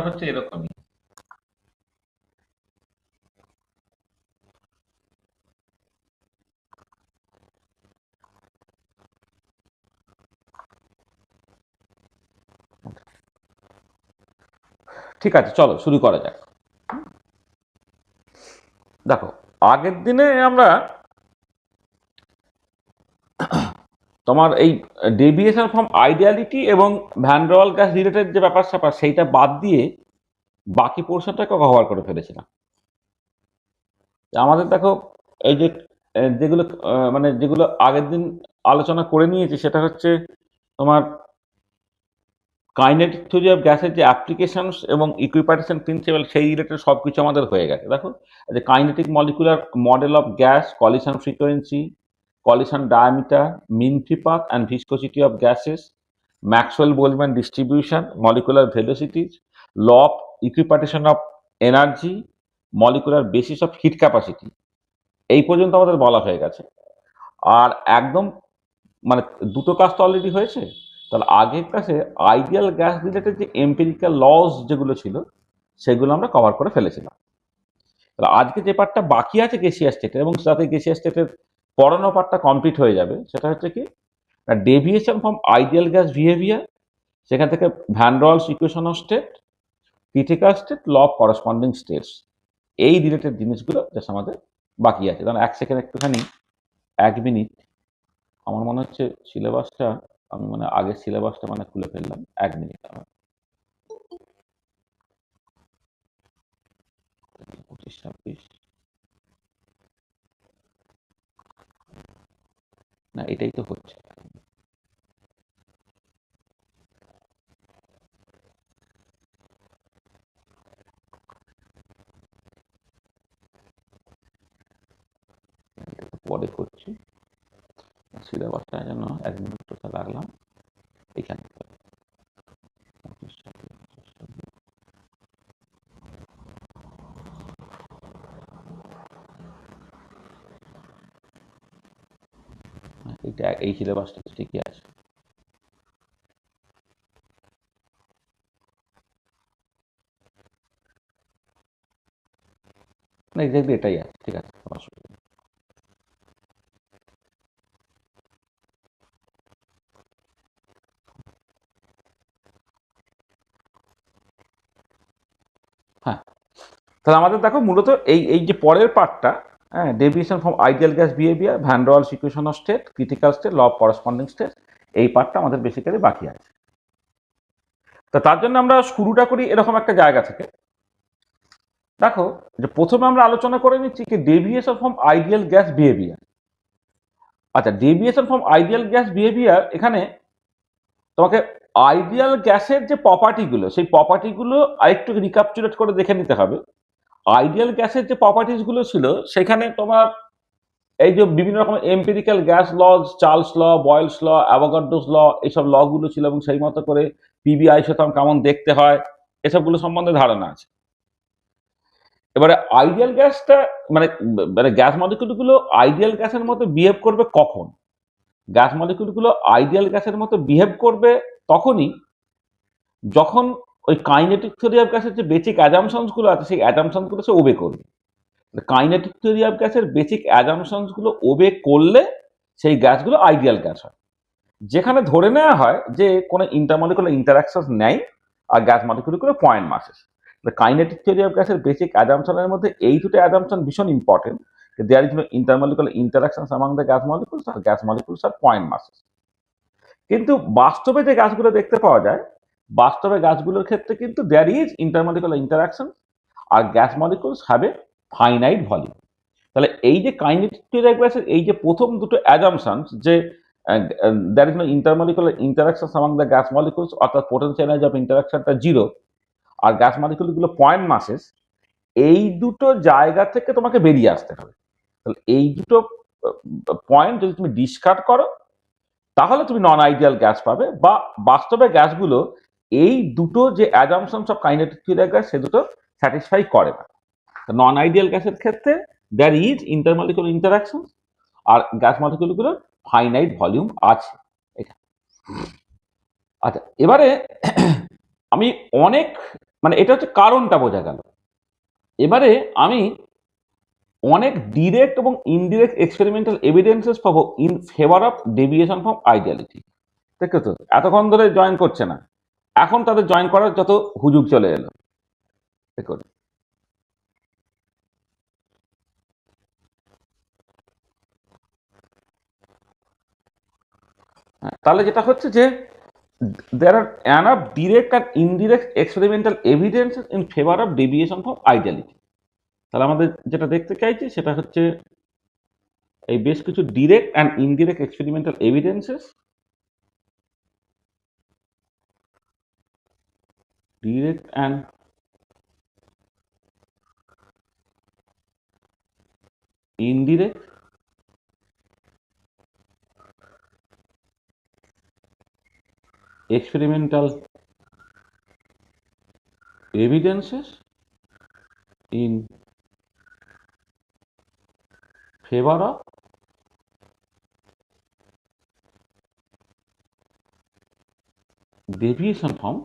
হচ্ছে এরকমই। ঠিক আছে, চলো শুরু করা যাক। দেখো, আগের দিনে আমরা তোমার এই ডেভিয়েশন ফ্রম আইডিয়ালিটি এবং ভ্যান ডার ওয়াল গ্যাস রিলেটেড যে ব্যাপার স্যাপার সেইটা বাদ দিয়ে বাকি পোর্শনটাকে কভার করে ফেলেছিলাম। আমাদের দেখো, এই যে যেগুলো মানে যেগুলো আগের দিন আলোচনা করে নিয়েছি সেটা হচ্ছে তোমার কাইনেটিক থিওরি অফ গ্যাসের যে অ্যাপ্লিকেশনস এবং ইকুইপার্টিশন প্রিন্সিপাল সেই রিলেটেড সব কিছু আমাদের হয়ে গেছে। দেখো, যে kinetic molecular model of gas, collision frequency, collision diameter, mean free path and viscosity of gases, Maxwell Boltzmann distribution, molecular velocities, law of equipartition of energy, molecular basis of heat capacity, এই পর্যন্ত আমাদের বলা হয়ে গেছে। আর একদম মানে দুটো কাজ তো অলরেডি হয়েছে। তাহলে আগের ক্লাসে আইডিয়াল গ্যাস রিলেটেড যে এম্পিরিক্যাল লজ যেগুলো ছিল সেগুলো আমরা কভার করে ফেলেছিলাম। তাহলে আজকে যে পার্টটা বাকি আছে গ্যাসিয়াস স্টেটের, এবং সাথে গ্যাসিয়াস স্টেটের পড়ানো পার্টটা কমপ্লিট হয়ে যাবে, সেটা হচ্ছে কি deviation from ideal gas behaviour, সেখান থেকে van der Waals equation of state, critical state, law of corresponding states, এই রিলেটেড জিনিসগুলো জাস্ট আমাদের বাকি আছে। কারণ এক সেকেন্ড একটুখানি, 1 মিনিট, আমার মনে হচ্ছে সিলেবাসটা আমি মানে আগের সিলেবাসটা মানে খুলে ফেললাম। 1 মিনিট আমার 25-26 না, এটাই তো হচ্ছে। পরে করছি, সিলেবাসটা যেন 1 মিনিট কোথায় লাগলাম, এখানে। এইটা এই সিলেবাসটা ঠিকই আছে। না, এক্স্যাক্টলি এটাই আছে, ঠিক আছে, কোনো অসুবিধা নেই। হ্যাঁ, তাহলে আমাদের দেখো মূলত এই এই যে পরের পার্টটা, হ্যাঁ, deviation from ideal gas behaviour, van der Waals equation of state, critical state, law of corresponding state, এই পার্টটা আমাদের বেসিক্যালি বাকি আছে। তো তার জন্য আমরা শুরুটা করি এরকম একটা জায়গা থেকে। দেখো, যে প্রথমে আমরা আলোচনা করে নিচ্ছি কি deviation from ideal gas behaviour. আচ্ছা, deviation from ideal gas behaviour, এখানে তোমাকে আইডিয়াল গ্যাসের যে প্রপার্টিগুলো সেই প্রপার্টিগুলো আরেকটু রিক্যাপচুলেট করে দেখে নিতে হবে। আইডিয়াল গ্যাসের যে প্রপার্টিসগুলো ছিল সেখানে তোমার এই যে বিভিন্ন রকম এম্পিরিক্যাল গ্যাস লজ, চার্লস ল, বয়েলস ল, অ্যাভোগাড্রোস ল, এইসব লগুলো ছিল, এবং সেই মতো করে পিবি আইসোটোপ কেমন দেখতে হয় এসবগুলো সম্বন্ধে ধারণা আছে। এবারে আইডিয়াল গ্যাসটা মানে মানে গ্যাস মলিকুলগুলো আইডিয়াল গ্যাসের মতো বিহেভ করবে কখন? গ্যাস মলিকুলগুলো আইডিয়াল গ্যাসের মতো বিহেভ করবে তখনই যখন ওই কাইনেটিক থিওরি অফ গ্যাসের যে বেসিক অ্যাজাম্পশনসগুলো আছে সেই অ্যাজাম্পশনসগুলো সে ওবে করবে। কাইনেটিক থিওরি অফ গ্যাসের বেসিক অ্যাজাম্পশনসগুলো ওবে করলে সেই গ্যাসগুলো আইডিয়াল গ্যাস হয়। যেখানে ধরে নেওয়া হয় যে কোনো ইন্টারমলিকুলার ইন্টারাকশন নেই আর গ্যাস মলিকুলগুলো point masses. Kinetic theory of গ্যাসের বেসিক অ্যাজাম্পশনের মধ্যে এই দুটো অ্যাজাম্পশন ভীষণ important. There is no intermolecular interaction among the gas molecules, আর gas molecules are point masses. কিন্তু বাস্তবে যে গাছগুলো দেখতে পাওয়া যায়, বাস্তবে গাছগুলোর ক্ষেত্রে কিন্তু দেয়ার ইজ ইন্টারমলিকুলার ইন্টারাকশন, আর gas molecules have a finite volume. তাহলে এই যে কাইনেটিক থিওরি অফ গ্যাসের এই যে প্রথম দুটো অ্যাজাম্পশনস, যে there is no intermolecular interaction among the gas molecules, অর্থাৎ পোটেনশিয়াল এনার্জি অফ ইন্টারাকশনটা 0, আর গ্যাস মলিকুলগুলো পয়েন্ট মাসেস, এই দুটো জায়গা থেকে তোমাকে বেরিয়ে আসতে হবে। তাহলে এই দুটো পয়েন্ট যদি তুমি ডিসকার্ড করো তাহলে তুমি নন আইডিয়াল গ্যাস পাবে, বা বাস্তবে গ্যাসগুলো এই দুটো যে assumptions of kinetic theory of gas সে দুটো স্যাটিসফাই করে না। নন আইডিয়াল গ্যাসের ক্ষেত্রে দ্যার ইজ ইন্টারমলিকুলার ইন্টারাকশন, আর গ্যাস মলিকুলগুলোর ফাইনাইট ভলিউম আছে। এটা আচ্ছা, এবারে আমি অনেক মানে এটা হচ্ছে কারণটা বোঝা গেল। এবারে আমি অনেক ডিরেক্ট এবং ইনডিরেক্ট এক্সপেরিমেন্টাল এভিডেন্সেস পাবো in favour of deviation from ideality. ঠিক আছে, এতক্ষণ ধরে জয়েন করছে না, এখন তাদের জয়েন করার যত হুজুগ চলে এলো। দেখুন, তাহলে যেটা হচ্ছে যে there are enough direct and indirect experimental evidences in favor of deviation from ideality। তাহলে আমাদের যেটা দেখতে চাইছি সেটা হচ্ছে এই বেশ কিছু direct and indirect experimental evidences, direct and indirect experimental evidences in favor of deviation from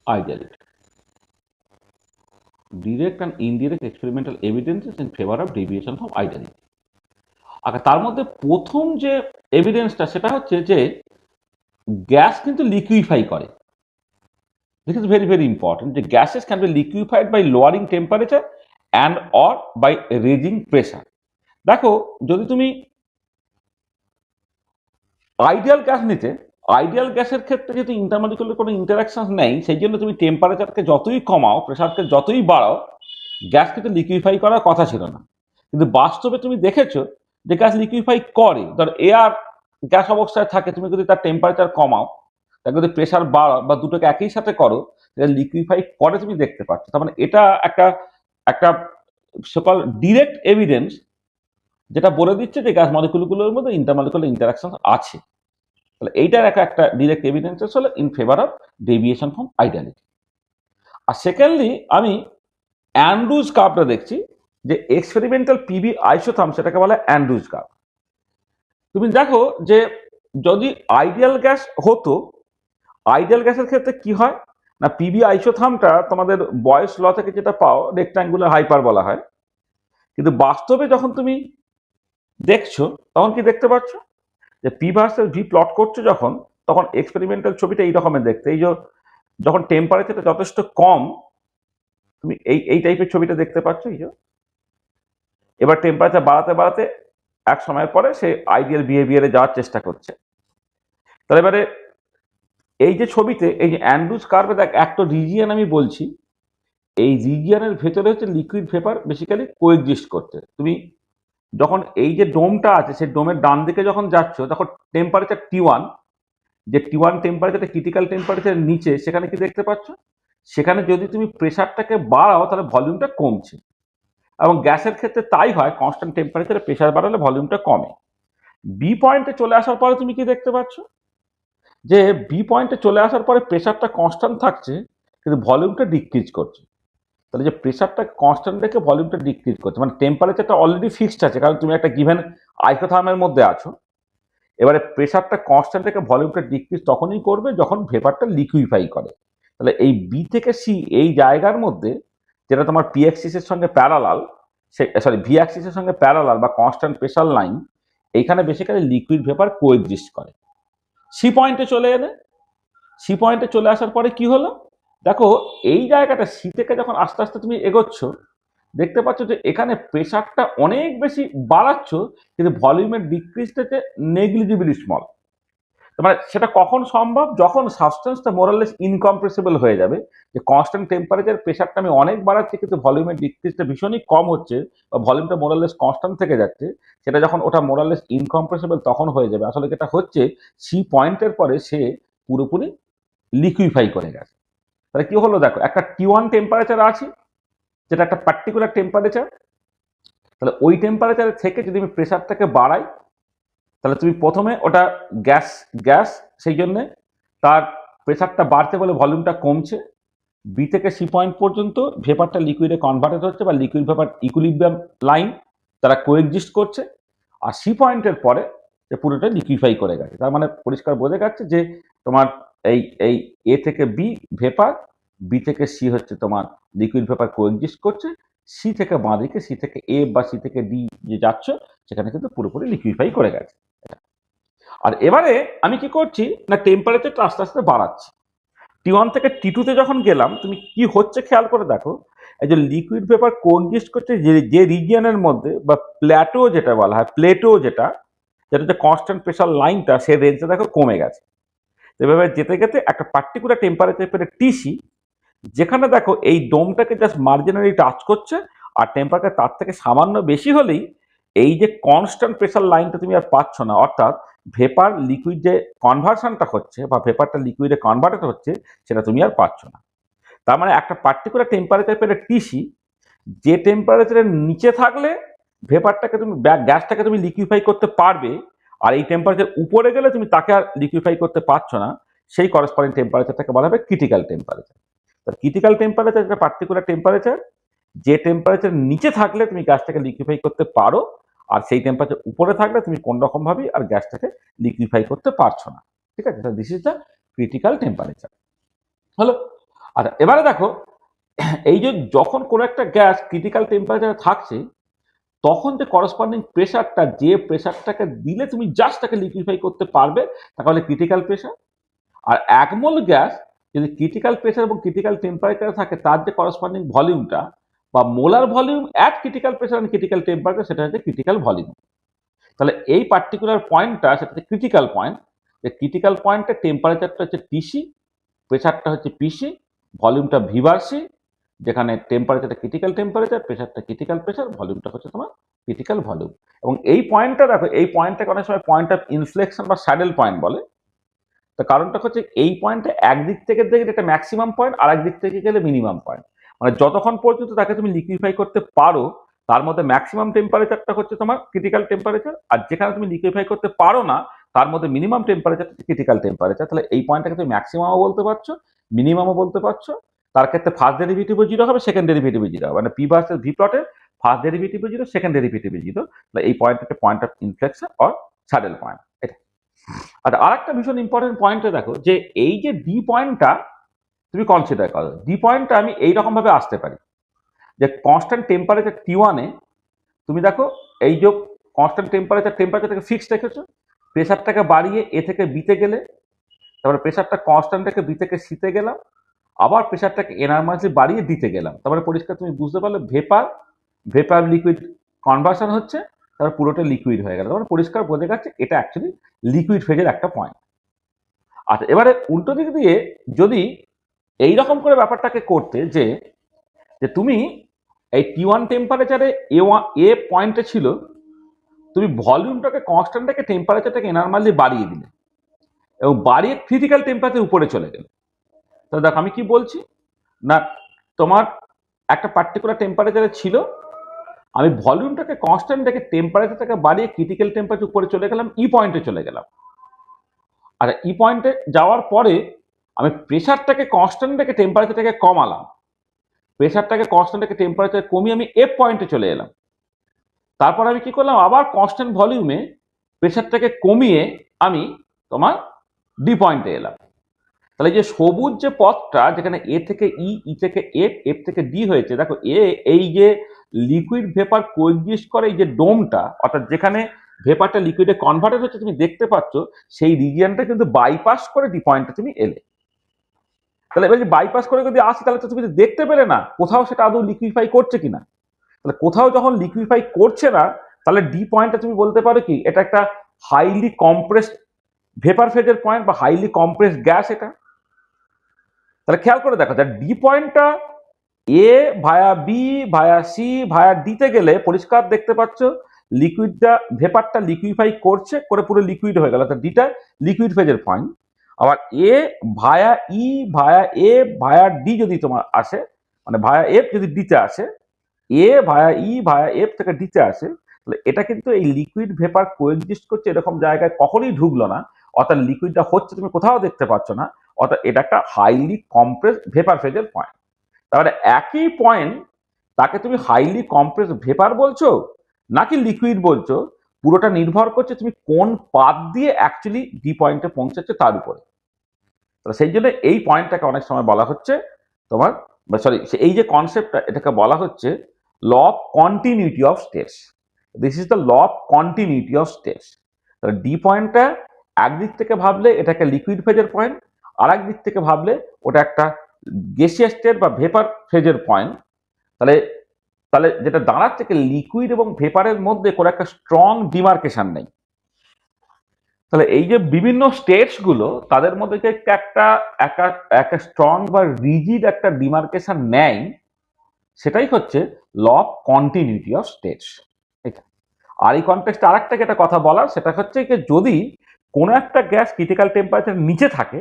ideality। Direct and indirect experimental evidences in favor of deviation from ideality। আচ্ছা, তার মধ্যে প্রথম যে এভিডেন্সটা সেটা হচ্ছে যে গ্যাস কিন্তু লিকুইফাই করে। This is very very important. The gases can be liquefied by lowering temperature and or by raising pressure। দেখো, যদি তুমি আইডিয়াল গ্যাস নিতে, আইডিয়াল গ্যাসের ক্ষেত্রে যদি ইন্টারমলিকুলার কোনো ইন্টারাকশন নেই, সেই জন্য তুমি টেম্পারেচারকে যতই কমাও, প্রেশারকে যতই বাড়াও, গ্যাস কিন্তু লিকুইফাই করার কথা ছিল না। কিন্তু বাস্তবে তুমি দেখেছো যে গ্যাস লিকুইফাই করে। ধর এয়ার গ্যাস অবস্থায় থাকে, তুমি যদি তার টেম্পারেচার কমাও, তাকে যদি প্রেশার বাড়াও বা দুটোকে একই সাথে করো, সেটা লিকুইফাই করে তুমি দেখতে পাচ্ছ। তার মানে এটা একটা একটা সকল ডিরেক্ট এভিডেন্স যেটা বলে দিচ্ছে যে গ্যাস মলিকুলগুলোর মধ্যে ইন্টারমলিকুলার ইন্টারাকশন আছে। তাহলে এইটার একটা ডিরেক্ট এভিডেন্সেস হলো in favour of deviation from ideality. আর সেকেন্ডলি আমি অ্যান্ড্রুজ কার্ভটা দেখছি, যে এক্সপেরিমেন্টাল পিবি আইসোথার্ম, সেটাকে বলে অ্যান্ড্রুজ কার্ভ। তুমি দেখো যে যদি আইডিয়াল গ্যাস হতো, আইডিয়াল গ্যাসের ক্ষেত্রে কি হয় না, পিবি আইসোথার্মটা তোমাদের বয়েস ল থেকে যেটা পাও রেক্ট্যাঙ্গুলার হাইপার বলা হয়। কিন্তু বাস্তবে যখন তুমি দেখছো তখন কি দেখতে পাচ্ছ, যে পি ভার্সেস ভি প্লট করছো যখন, তখন এক্সপেরিমেন্টাল ছবিটা এই রকমের দেখতে। এই যে যখন টেম্পারেচারটা যথেষ্ট কম, তুমি এই টাইপের ছবিটা দেখতে পাচ্ছ। এই যে এবার টেম্পারেচার বাড়াতে বাড়াতে এক সময়ের পরে সে আইডিয়াল বিহেভিয়ারে যাওয়ার চেষ্টা করছে। তাহলে এবারে এই যে ছবিতে এই যে অ্যান্ড্রুজ কার্ভে দেখ, একটা রিজিয়ন আমি বলছি, এই রিজিয়নের ভেতরে হচ্ছে লিকুইড ভেপার বেসিক্যালি কোএক্সিস্ট করতে। তুমি যখন এই যে ডোমটা আছে, সেই ডোমের ডান দিকে যখন যাচ্ছ, তখন টেম্পারেচার T1, যে T1 টেম্পারেচারটা ক্রিটিক্যাল টেম্পারেচারের নিচে, সেখানে কি দেখতে পাচ্ছ, সেখানে যদি তুমি প্রেশারটাকে বাড়াও তাহলে ভলিউমটা কমছে। এবং গ্যাসের ক্ষেত্রে তাই হয়, কনস্ট্যান্ট টেম্পারেচারে প্রেশার বাড়ালে ভলিউমটা কমে। বি পয়েন্টে চলে আসার পরে তুমি কি দেখতে পাচ্ছ, যে বি পয়েন্টে চলে আসার পরে প্রেশারটা কনস্ট্যান্ট থাকছে কিন্তু ভলিউমটা ডিক্রিজ করছে। তাহলে যে প্রেশারটা কনস্ট্যান্ট রেখে ভলিউমটা ডিক্রিজ করছে, মানে টেম্পারেচারটা অলরেডি ফিক্সড আছে, কারণ তুমি একটা গিভেন আইসোথার্মের মধ্যে আছো। এবারে প্রেশারটা কনস্ট্যান্ট রেখে ভলিউমটা ডিক্রিজ তখনই করবে যখন ভেপারটা লিকুইফাই করে। তাহলে এই বি থেকে সি এই জায়গার মধ্যে, যেটা তোমার পি অ্যাক্সিসের সঙ্গে প্যারালাল, ভি অ্যাক্সিসের সঙ্গে প্যারালাল বা কনস্ট্যান্ট প্রেশার লাইন, এইখানে বেসিক্যালি লিকুইড ভেপার কোএক্সিস্ট করে। সি পয়েন্টে চলে এলে, সি পয়েন্টে চলে আসার পরে কি হলো, দেখো এই জায়গাটা সি থেকে যখন আস্তে আস্তে তুমি এগোচ্ছ, দেখতে পাচ্ছ যে এখানে প্রেশারটা অনেক বেশি বাড়াচ্ছ, কিন্তু ভলিউমের ডিক্রিজটা হচ্ছে নেগলিজিবলি স্মল। মানে সেটা কখন সম্ভব, যখন সাবস্টেন্সটা মোরালেস ইনকম্প্রেসিবল হয়ে যাবে, যে কনস্ট্যান্ট টেম্পারেচার প্রেশারটা আমি অনেক বাড়াচ্ছি কিন্তু ভলিউমের ডিক্রিজটা ভীষণই কম হচ্ছে, বা ভলিউমটা মোরালেস কনস্ট্যান্ট থেকে যাচ্ছে, সেটা যখন ওটা মোরালেস ইনকম্প্রেসিবল তখন হয়ে যাবে। আসলে যেটা হচ্ছে, সি পয়েন্টের পরে সে পুরোপুরি লিকুইফাই করে গেছে। তাহলে কি হলো, দেখো একটা T1 টেম্পারেচার আছে, যেটা একটা পার্টিকুলার টেম্পারেচার। তাহলে ওই টেম্পারেচারে থেকে যদি আমি প্রেশারটাকে বাড়াই, তাহলে তুমি প্রথমে ওটা গ্যাস গ্যাস সেই জন্যে তার প্রেশারটা বাড়ছে বলে ভলিউমটা কমছে। বি থেকে সি পয়েন্ট পর্যন্ত ভেপারটা লিকুইডে কনভার্টেড হচ্ছে, বা লিকুইড ভেপার ইকুইলিব্রিয়াম লাইন তারা কোএক্সিস্ট করছে। আর সি পয়েন্টের পরে যে পুরোটা লিকুইফাই করে গেছে। তার মানে পরিষ্কার বোঝা যাচ্ছে যে তোমার এই এই এ থেকে বি ভেপার, বি থেকে সি হচ্ছে তোমার লিকুইড ভেপার কোএক্সিস্ট করছে, সি থেকে বাঁ দিকে, সি থেকে এ বা সি থেকে ডি যে যাচ্ছ সেখানে কিন্তু পুরোপুরি লিকুইফাই করে গেছে। আর এবারে আমি কি করছি না টেম্পারেচারটা আস্তে আস্তে বাড়াচ্ছি। T1 থেকে T2 তে যখন গেলাম তুমি কি হচ্ছে খেয়াল করে দেখো, এই যে লিকুইড ভেপার কোএক্সিস্ট করছে যে রিজিয়নের মধ্যে বা প্ল্যাটো যেটা বলা হয়, প্লেটো যেটা যেটা যে কনস্ট্যান্ট প্রেশার লাইনটা সেই রেঞ্জে দেখো কমে গেছে। এভাবে যেতে যেতে একটা পার্টিকুলার টেম্পারেচার পেরে টিসি, যেখানে দেখো এই ডোমটাকে জাস্ট মার্জিনালি টাচ করছে, আর টেম্পারেচার তার থেকে সামান্য বেশি হলেই এই যে কনস্ট্যান্ট প্রেশার লাইনটা তুমি আর পাচ্ছ না, অর্থাৎ ভেপার লিকুইড যে কনভার্সনটা হচ্ছে বা ভেপারটা লিকুইডে কনভার্টেড হচ্ছে সেটা তুমি আর পাচ্ছ না। তার মানে একটা পার্টিকুলার টেম্পারেচার পেলে টিসি, যে টেম্পারেচারের নিচে থাকলে ভেপারটাকে তুমি গ্যাসটাকে তুমি লিকুইফাই করতে পারবে, আর এই টেম্পারেচার উপরে গেলে তুমি তাকে আর লিকুইফাই করতে পারছো না, সেই করসপন্ডিং টেম্পারেচারটাকে বলা হবে ক্রিটিক্যাল টেম্পারেচার। ক্রিটিক্যাল টেম্পারেচার একটা পার্টিকুলার টেম্পারেচার, যে টেম্পারেচার নিচে থাকলে তুমি গ্যাসটাকে লিকুইফাই করতে পারো, আর সেই টেম্পারেচার উপরে থাকলে তুমি কোন রকম ভাবেই আর গ্যাসটাকে লিকুইফাই করতে পারছো না। ঠিক আছে, this is the critical temperature. হলো। আচ্ছা এবারে দেখো, এই যে যখন কোনো একটা গ্যাস ক্রিটিক্যাল টেম্পারেচারে থাকছে, তখন যে করসপন্ডিং প্রেশারটা, যে প্রেশারটাকে দিলে তুমি জাস্ট তাকে লিকুইফাই করতে পারবে তাহলে ক্রিটিক্যাল প্রেশার। আর এক মোল গ্যাস যদি ক্রিটিক্যাল প্রেশার এবং ক্রিটিক্যাল টেম্পারেচারে থাকে, তার যে করসপন্ডিং ভলিউমটা বা molar volume at critical pressure and critical temperature, সেটা হচ্ছে ক্রিটিক্যাল ভলিউম। তাহলে এই পার্টিকুলার পয়েন্টটা সেটা হচ্ছে ক্রিটিক্যাল পয়েন্ট। যে ক্রিটিক্যাল পয়েন্টে টেম্পারেচারটা হচ্ছে টিসি, প্রেশারটা হচ্ছে পিসি, ভলিউমটা ভিভার্সি, যেখানে টেম্পারেচারটা ক্রিটিক্যাল টেম্পারেচার, প্রেশারটা ক্রিটিক্যাল প্রেশার, ভলিউমটা হচ্ছে তোমার ক্রিটিক্যাল ভলিউম। এবং এই পয়েন্টটা দেখো, এই পয়েন্টটাকে অনেক সময় পয়েন্ট অফ ইনফ্লেকশন বা স্যাডেল পয়েন্ট বলে। তো কারণটা হচ্ছে এই পয়েন্টে একদিক থেকে দেখলে এটা ম্যাক্সিমাম পয়েন্ট, আর একদিক থেকে গেলে মিনিমাম পয়েন্ট। মানে যতক্ষণ পর্যন্ত তাকে তুমি লিকুইফাই করতে পারো তার মধ্যে ম্যাক্সিমাম টেম্পারেচারটা হচ্ছে তোমার ক্রিটিক্যাল টেম্পারেচার, আর যেখানে তুমি লিকুইফাই করতে পারো না তার মধ্যে মিনিমাম টেম্পারেচার ক্রিটিক্যাল টেম্পারেচার। তাহলে এই পয়েন্টটাকে তুমি ম্যাক্সিমামও বলতে পারছো, মিনিমামও বলতে পারছো। তার ক্ষেত্রে ফার্স্ট ডেরিভেটিভও জিরো হবে, সেকেন্ড ডেরিভেটিভও জিরো হবে, মানে পি ভার্সেস ভি প্লটের ফার্স্ট ডেরিভেটিভও জিরো, সেকেন্ড ডেরিভেটিভও জিরো। তাহলে এই পয়েন্টটাকে point of inflection or saddle point এটা। আচ্ছা আর একটা ভীষণ ইম্পর্টেন্ট পয়েন্টে দেখো, যে এই যে ডি পয়েন্টটা তুমি কনসিডার করো, ডি পয়েন্টটা আমি এইরকম ভাবে আসতে পারি যে কনস্ট্যান্ট টেম্পারেচার T1-এ তুমি দেখো এই যে কনস্ট্যান্ট টেম্পারেচারটাকে ফিক্সড রেখেছো, প্রেশারটাকে বাড়িয়ে এ থেকে বিতে গেলে, তারপরে প্রেশারটা কনস্ট্যান্ট থেকে বি থেকে সিতে গেলাম, আবার প্রেশারটাকে এনার্মাসলি বাড়িয়ে দিতে গেলাম। তারপরে পরিষ্কার তুমি বুঝতে পারলে ভেপার লিকুইড কনভার্সন হচ্ছে, তারপর পুরোটা লিকুইড হয়ে গেল। তারপরে পরিষ্কার বোঝা যাচ্ছে এটা অ্যাকচুয়ালি লিকুইড ফেজের একটা পয়েন্ট। আচ্ছা এবারে উল্টো দিক দিয়ে যদি এইরকম করে ব্যাপারটাকে করতে যে যে তুমি এই T1 টেম্পারেচারে এ পয়েন্টে ছিল, তুমি ভলিউমটাকে কনস্ট্যান্ট রেখে টেম্পারেচারটাকে এনার্মালি বাড়িয়ে দিলে এবং বাড়িয়ে ক্রিটিক্যাল টেম্পারেচার উপরে চলে গেলে। তো দেখো আমি কি বলছি না, তোমার একটা পার্টিকুলার টেম্পারেচারে ছিল, আমি ভলিউমটাকে কনস্ট্যান্ট রেখে টেম্পারেচারটাকে বাড়িয়ে ক্রিটিক্যাল টেম্পারেচার উপরে চলে গেলাম, ই পয়েন্টে চলে গেলাম। আর ই পয়েন্টে যাওয়ার পরে আমি প্রেশারটাকে কনস্ট্যান্ট রেখে টেম্পারেচারটাকে কমালাম, প্রেশারটাকে কনস্ট্যান্ট রেখে টেম্পারেচার কমিয়ে আমি এফ পয়েন্টে চলে এলাম। তারপর আমি কি করলাম, আবার কনস্ট্যান্ট ভলিউমে প্রেশারটাকে কমিয়ে আমি তোমার ডি পয়েন্টে এলাম। তাহলে যে সবুজ যে পথটা যেখানে এ থেকে ই, ই থেকে এফ, এফ থেকে ডি হয়েছে, দেখো এই যে লিকুইড ভেপার কোএক্সিস্ট করে এই যে ডোমটা, অর্থাৎ যেখানে ভেপারটা লিকুইডে কনভার্টেড হচ্ছে তুমি দেখতে পাচ্ছ, সেই রিজিয়নটা কিন্তু বাইপাস করে ডি পয়েন্টে তুমি এলে। তাহলে এবার যে বাইপাস করে যদি আসি তাহলে তো তুমি দেখতে পেলে না কোথাও সেটা আদৌ লিকুইফাই করছে কিনা। তাহলে কোথাও যখন লিকুইফাই করছে না, তাহলে ডি পয়েন্টটা তুমি বলতে পারো কি এটা একটা হাইলি কম্প্রেসড ভেপার ফেজের পয়েন্ট বা হাইলি কম্প্রেসড গ্যাস এটা। তাহলে খেয়াল করে দেখো, ডি পয়েন্টটা এ ভায়া বি ভায়া সি ভায়া ডিতে গেলে পরিষ্কার দেখতে পাচ্ছ লিকুইডটা ভেপারটা লিকুইফাই করছে, করে পুরো লিকুইড হয়ে গেল, অর্থাৎ ডিটা লিকুইড ফেজের পয়েন্ট। আবার এ ভায়া ই ভায়া এ ভায়া ডি যদি তোমার আসে, মানে ভায়া এফ যদি ডিতে আসে, এ ভায়া ই ভায়া এফ থেকে ডিতে আসে, তাহলে এটা কিন্তু এই লিকুইড ভেপার কোএক্সিস্ট করছে এরকম জায়গায় কখনোই ঢুকলো না, অর্থাৎ লিকুইডটা হচ্ছে তুমি কোথাও দেখতে পাচ্ছ না, অর্থাৎ এটা একটা হাইলি কম্প্রেস ভেপার ফেজের পয়েন্ট। তাহলে একই পয়েন্ট তাকে তুমি হাইলি কম্প্রেস ভেপার বলছো নাকি লিকুইড বলছো, পুরোটা নির্ভর করছে তুমি কোন পাথ দিয়ে অ্যাকচুয়ালি ডি পয়েন্টে পৌঁছাচ্ছে তার উপরে। তাহলে সেই জন্য এই পয়েন্টটাকে অনেক সময় বলা হচ্ছে তোমার, সরি, এই যে কনসেপ্টটা এটাকে বলা হচ্ছে law of continuity of states. This is the law of continuity of states. তাহলে ডি পয়েন্টটা একদিক থেকে ভাবলে এটাকে লিকুইড ফেজের পয়েন্ট, আর একদিক থেকে ভাবলে ওটা একটা গ্যাসিয়াস স্টেট বা ভেপার ফেজের পয়েন্ট। তাহলে তাহলে যেটা দাঁড়াচ্ছে লিকুইড এবং ভেপারের মধ্যে কোনো একটা স্ট্রং ডিমার্কেশন নেই। তাহলে এই যে বিভিন্ন স্টেটস গুলো তাদের মধ্যে যে একটা স্ট্রং বা রিজিড একটা ডিমার্কেশন নেয়, সেটাই হচ্ছে law of continuity of states. আর এই কনটেক্সটে আরেকটা যেটা কথা বলার সেটা হচ্ছে যে যদি কোনো একটা গ্যাস ক্রিটিক্যাল টেম্পারেচার নিচে থাকে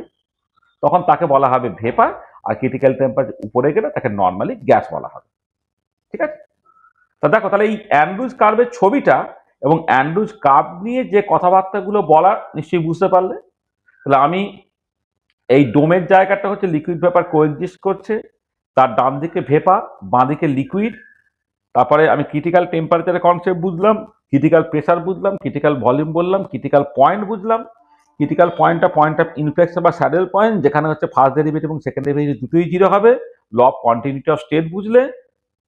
তখন তাকে বলা হবে ভেপার, আর ক্রিটিক্যাল টেম্পারেচার উপরে গেলে তাকে নর্মালি গ্যাস বলা হবে। ঠিক আছে? তা দেখো, তাহলে এই অ্যান্ড্রুজ কার্ভের ছবিটা এবং অ্যান্ড্রুজ কার্ভ নিয়ে যে কথাবার্তাগুলো বলা নিশ্চয়ই বুঝতে পারলে। তাহলে আমি এই ডোমের জায়গাটা হচ্ছে লিকুইড ভেপার কোএক্সিস্ট করছে, তার ডান দিকে ভেপার, বাঁ দিকে লিকুইড। তারপরে আমি ক্রিটিক্যাল টেম্পারেচারের কনসেপ্ট বুঝলাম, ক্রিটিক্যাল প্রেসার বুঝলাম, ক্রিটিক্যাল ভলিউম বললাম, ক্রিটিক্যাল পয়েন্ট বুঝলাম। ক্রিটিক্যাল পয়েন্টটা পয়েন্ট অফ ইনফ্লেকশন বা স্যাডেল পয়েন্ট, যেখানে হচ্ছে ফার্স্ট ডেরিভেটিভ এবং সেকেন্ড ডেরিভেটিভ দুটোই জিরো হবে। Law of continuity of state বুঝলে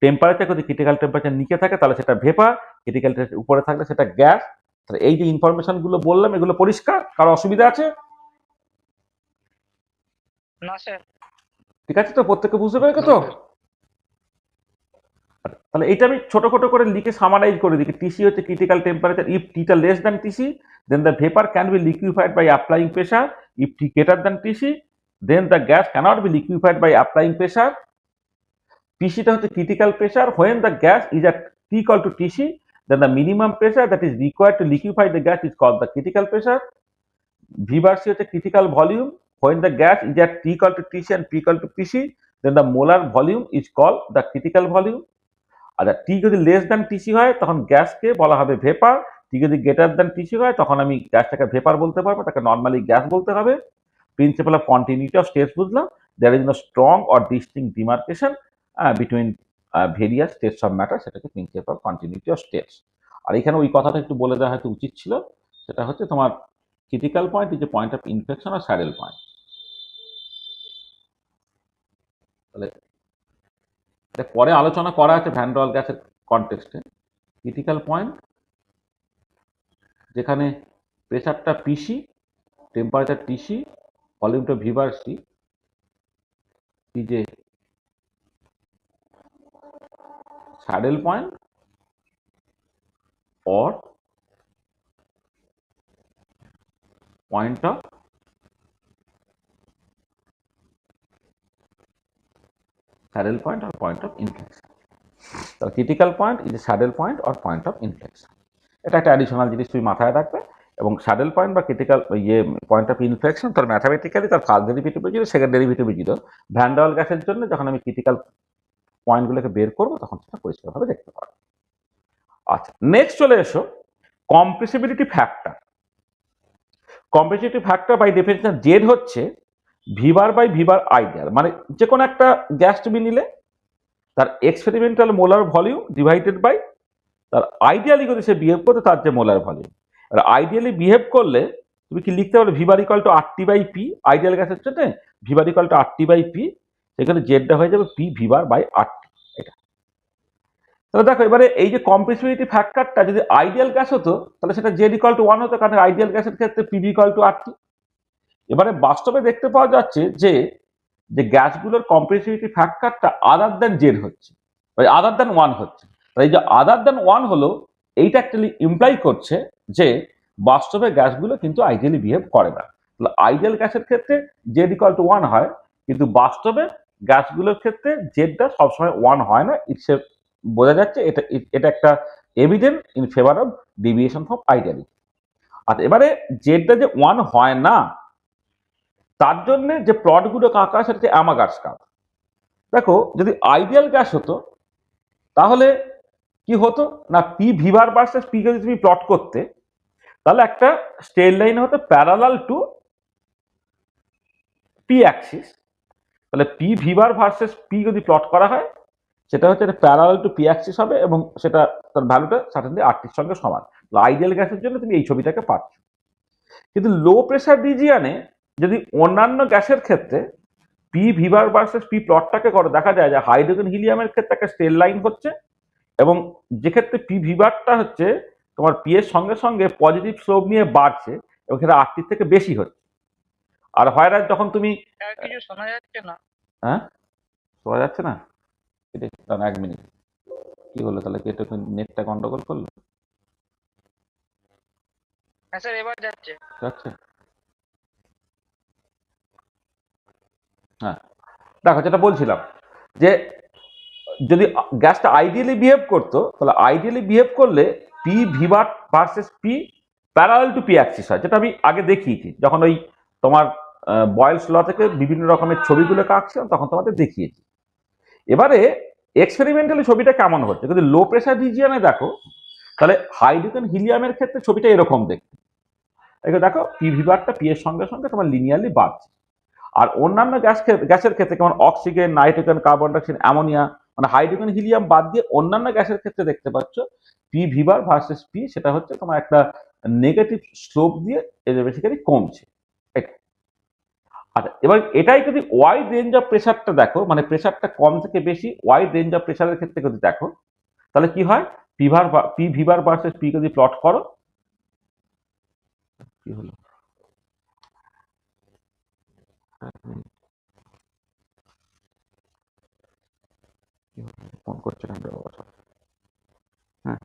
টেম্পারেচার যদি ক্রিটিক্যাল টেম্পারেচার নিচে থাকে তাহলে সেটা ভেপার, ক্রিটিক্যাল টেম্পারেচার উপরে থাকলে সেটা গ্যাস। তাহলে এই যে ইনফরমেশন গুলো বললাম এগুলো পরিষ্কার? কারো অসুবিধা আছে? না স্যার। ঠিক আছে তো, প্রত্যেকে বুঝতে পেরেছো তো? তাহলে এটা আমি ছোট ছোট করে লিখে সামারাইজ করে দিই। টিসি হচ্ছে ক্রিটিক্যাল টেম্পারেচার, ইফ টিটা less than TC then the vapour can be liquefied by applying pressure, if T greater than TC then the gas cannot be liquefied by applying pressure. টিসিটা হচ্ছে critical pressure, when the gas is at T equal to TC then the minimum pressure that is required to liquefy the gas is called the critical pressure. V bar C হচ্ছে critical volume, when the gas is at T equal to Tc and P equal to Pc then the molar volume is called the critical volume. আচ্ছা, T যদি less than TC হয় তখন গ্যাসকে বলা হবে vapour, T যদি greater than TC হয় তখন আমি গ্যাসটাকে ভেপার বলতে পারবো, তাকে নর্মালি গ্যাস বলতে হবে। Principle of continuity of states বুঝলাম, there is no strong or distinct demarcation between various states of matter, সেটাকে principle of continuity of states. আর এখানে ওই কথাটা একটু বলে দেওয়া হয়তো উচিত ছিল, সেটা হচ্ছে তোমার critical point is a point of inflection আর স্যাডেল পয়েন্ট। তাহলে পরে আলোচনা করা আছে ভ্যান ডের গ্যাসের কনটেক্সটে। ক্রিটিক্যাল পয়েন্ট যেখানে প্রেসারটা পিসি, টেম্পারেচার টিসি, ভলিউমটা ভি বার সি, যে saddle point or point of saddle point or point of inflection. তাহলে critical point is A saddle point or point of inflection. এটা একটা অ্যাডিশনাল জিনিস তুমি মাথায় রাখবে। এবং স্যাডেল পয়েন্ট বা ক্রিটিক্যাল পয়েন্ট অফ ইনফ্লেকশন তার ম্যাথামেটিক্যালি তার first derivative zero, second derivative zero. Van ডের গ্যাসের জন্য যখন আমি ক্রিটিক্যাল পয়েন্টগুলোকে বের করবো তখন সেটা পরিষ্কারভাবে দেখতে পারবো। আচ্ছা, নেক্সট চলে এসো compressibility factor. Compressibility factor by definition Z হচ্ছে ভিবার বাই ভিবার আইডিয়াল। মানে যে কোনো একটা গ্যাস তুমি নিলে তার experimental molar volume divided by তার আইডিয়ালি যদি সে বিহেভ করতে তার যে মোলার ভলিউম। আর আইডিয়ালি বিহেভ করলে তুমি কি লিখতে পারো V bar equal to RT by P, ideal গ্যাসের জন্য V bar equal to RT by P, সেখানে জেডটা হয়ে যাবে পি ভিবার বাই RT। এটা তাহলে দেখো, এবারে এই যে কম্প্রেসিবিলিটি ফ্যাক্টরটা যদি আইডিয়াল গ্যাস হতো তাহলে সেটা জেড ইকুয়াল টু 1 হতো, কারণ আইডিয়াল গ্যাসের ক্ষেত্রে পিভি ইকুয়াল টু RT। এবারে বাস্তবে দেখতে পাওয়া যাচ্ছে যে যে গ্যাসগুলোর কম্প্রেসিবিলিটি ফ্যাক্টরটা আদার দ্যান জেড হচ্ছে, আদার দ্যান 1 হচ্ছে। তাই এই যে আদার দ্যান 1 হলো, এইটা অ্যাকচুয়ালি ইমপ্লাই করছে যে বাস্তবে গ্যাসগুলো কিন্তু আইডিয়ালি বিহেভ করে না। তাহলে আইডিয়াল গ্যাসের ক্ষেত্রে জেড ইকুয়াল টু 1 হয়, কিন্তু বাস্তবে গ্যাসগুলোর ক্ষেত্রে জেডটা সবসময় 1 হয় না। ইটস বোঝা যাচ্ছে এটা একটা evident in favour of deviation from ideality. আচ্ছা, এবারে জেডটা যে 1 হয় না তার জন্য যে প্লটগুলো আঁকা সেটা হচ্ছে অ্যামাগার্স কার্ভ। দেখো, যদি আইডিয়াল গ্যাস হতো তাহলে কি হতো না, পি ভিভার ভার্সেস পি যদি তুমি প্লট করতে তাহলে একটা স্ট্রেট লাইন হতো প্যারালাল টু পি অ্যাক্সিস। তাহলে পি ভিভার ভার্সেস পি যদি প্লট করা হয় সেটা হচ্ছে প্যারালাল টু পি অ্যাক্সিস হবে এবং সেটা তার ভ্যালুটা সার্টেনলি RTর সঙ্গে সমান। আইডিয়াল গ্যাসের জন্য তুমি এই ছবিটাকে পাচ্ছ। কিন্তু লো প্রেসার রিজিয়ানে যদি অন্যান্য গ্যাসের ক্ষেত্রে পি ভিভার ভার্সেস পি প্লটটাকে করে দেখা যায় যে হাইড্রোজেন হিলিয়ামের ক্ষেত্রে একটা স্টেল লাইন হচ্ছে, এবং যে ক্ষেত্রে পি ভিভারটা হচ্ছে তোমার পি এর সঙ্গে সঙ্গে পজিটিভ স্লোপ নিয়ে বাড়ছে এবং সেটা 8 থেকে বেশি হচ্ছে। আর হয় যখন তুমি কিছু শোনা যাচ্ছে না। হ্যাঁ, শোনা যাচ্ছে না? এটা এক মিনিট, কি হলো তাহলে? কি এটা নেটটা গন্ডগোল করলো? হ্যাঁ স্যার, এবার যাচ্ছে। যাচ্ছে? হ্যাঁ, দেখো যেটা বলছিলাম যে যদি গ্যাসটা আইডিয়ালি বিহেভ করতো, তাহলে আইডিয়ালি বিহেভ করলে P V bar versus P parallel to P axis হয়, যেটা আমি আগে দেখিয়েছি যখন ওই তোমার বয়েলস ল থেকে বিভিন্ন রকমের ছবিগুলো আঁকছিলাম তখন তোমাদের দেখিয়েছি। এবারে এক্সপেরিমেন্টালি ছবিটা কেমন হচ্ছে, যদি লো প্রেসার রিজিয়নে দেখো তাহলে হাইড্রোজেন হিলিয়ামের ক্ষেত্রে ছবিটা এরকম দেখতে। এগুলো দেখো পি ভিভারটা পি এর সঙ্গে সঙ্গে তোমার লিনিয়ারলি বাড়ছে। আর অন্যান্য গ্যাসের ক্ষেত্রে যেমন oxygen, nitrogen, carbon dioxide, ammonia, মানে হাইড্রোজেন হিলিয়াম বাদ দিয়ে অন্যান্য গ্যাসের ক্ষেত্রে দেখতে পাচ্ছ পি ভিভার ভার্সেস পি সেটা হচ্ছে তোমার একটা নেগেটিভ স্লোপ দিয়ে এটা বেসিক্যালি কমছে। এটা আচ্ছা, এবার এটাই যদি ওয়াইড রেঞ্জ অফ প্রেসারটা দেখো, মানে প্রেসারটা কম থেকে বেশি ওয়াইড রেঞ্জ অফ প্রেসারের ক্ষেত্রে যদি দেখো তাহলে কি হয়, পি ভিভার ভার্সেস পি যদি প্লট করো, কি হলো ফোন করছে না? হ্যাঁ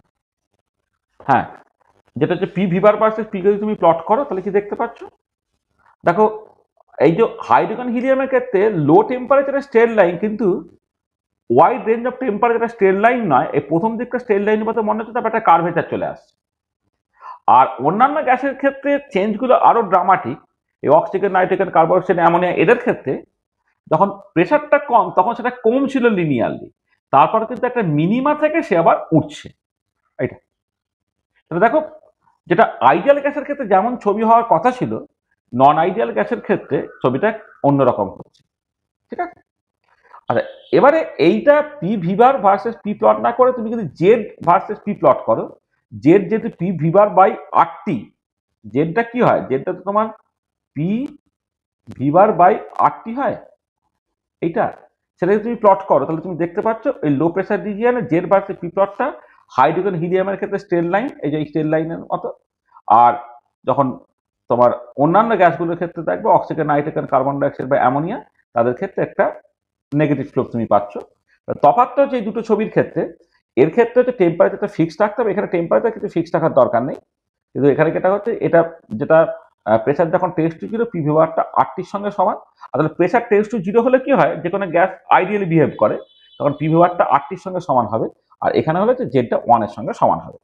হ্যাঁ, যেটা হচ্ছে পি ভিভার ভার্সেস পি যদি তুমি প্লট করো তাহলে কি দেখতে পাচ্ছ? দেখো এই যে হাইড্রোজেন হিলিয়ামের ক্ষেত্রে লো টেম্পারেচারের স্ট্রেট লাইন কিন্তু ওয়াইড রেঞ্জ অফ টেম্পারেচারের স্ট্রেট লাইন নয়, এই প্রথম দিকটা স্ট্রেট লাইনের মতো মনে হচ্ছে তারপর একটা কার্ভেচার চলে আসছে। আর অন্যান্য গ্যাসের ক্ষেত্রে চেঞ্জগুলো আরো ড্রামাটিক। এই oxygen, nitrogen, carbon dioxide, ammonia এদের ক্ষেত্রে যখন প্রেসারটা কম তখন সেটা কম ছিল লিনিয়ারলি, তারপর কিন্তু একটা মিনিমা থেকে সে আবার উঠছে। এটা তাহলে দেখো যেটা আইডিয়াল গ্যাসের ক্ষেত্রে যেমন ছবি হওয়ার কথা ছিল, নন আইডিয়াল গ্যাসের ক্ষেত্রে ছবিটা অন্যরকম হচ্ছে। ঠিক আছে? আচ্ছা, এবারে এইটা P V bar versus P plot না করে তুমি যদি জেড ভার্সেস পি প্লট করো, জেড যেহেতু পি ভিভার বাই আরটি, জেডটা কি হয়? জেডটা তো তোমার পি ভিভার বাই আরটি হয়, এইটা সেটা যদি তুমি প্লট করো তাহলে তুমি দেখতে পাচ্ছ এই লো প্রেসার রিজিয়নে জেড ভার্সেস পি প্লটটা হাইড্রোজেন হিলিয়ামের ক্ষেত্রে স্ট্রেট লাইন, এই যে স্ট্রেট লাইনের মতো। আর যখন তোমার অন্যান্য গ্যাসগুলোর ক্ষেত্রে দেখবে অক্সিজেন, নাইট্রোজেন, কার্বন ডাইঅক্সাইড বা অ্যামোনিয়া তাদের ক্ষেত্রে একটা নেগেটিভ স্লোপ তুমি পাচ্ছ। তফাৎটা হচ্ছে এই দুটো ছবির ক্ষেত্রে, এর ক্ষেত্রে হচ্ছে টেম্পারেচারটা ফিক্সড রাখতে হবে, এখানে টেম্পারেচার কিছু ফিক্সড রাখার দরকার নেই। কিন্তু এখানে যেটা হচ্ছে এটা যেটা প্রেসার যখন টেন্স টু জিরো পি ভিভারটা আরটির সঙ্গে সমান। আর তাহলে প্রেসার টেন্স টু জিরো হলে কি হয়, যে কোনো গ্যাস আইডিয়ালি বিহেভ করে তখন পি ভিভারটা আরটির সঙ্গে সমান হবে, আর এখানে হলে যে জেডটা ওয়ানের সঙ্গে সমান হবে।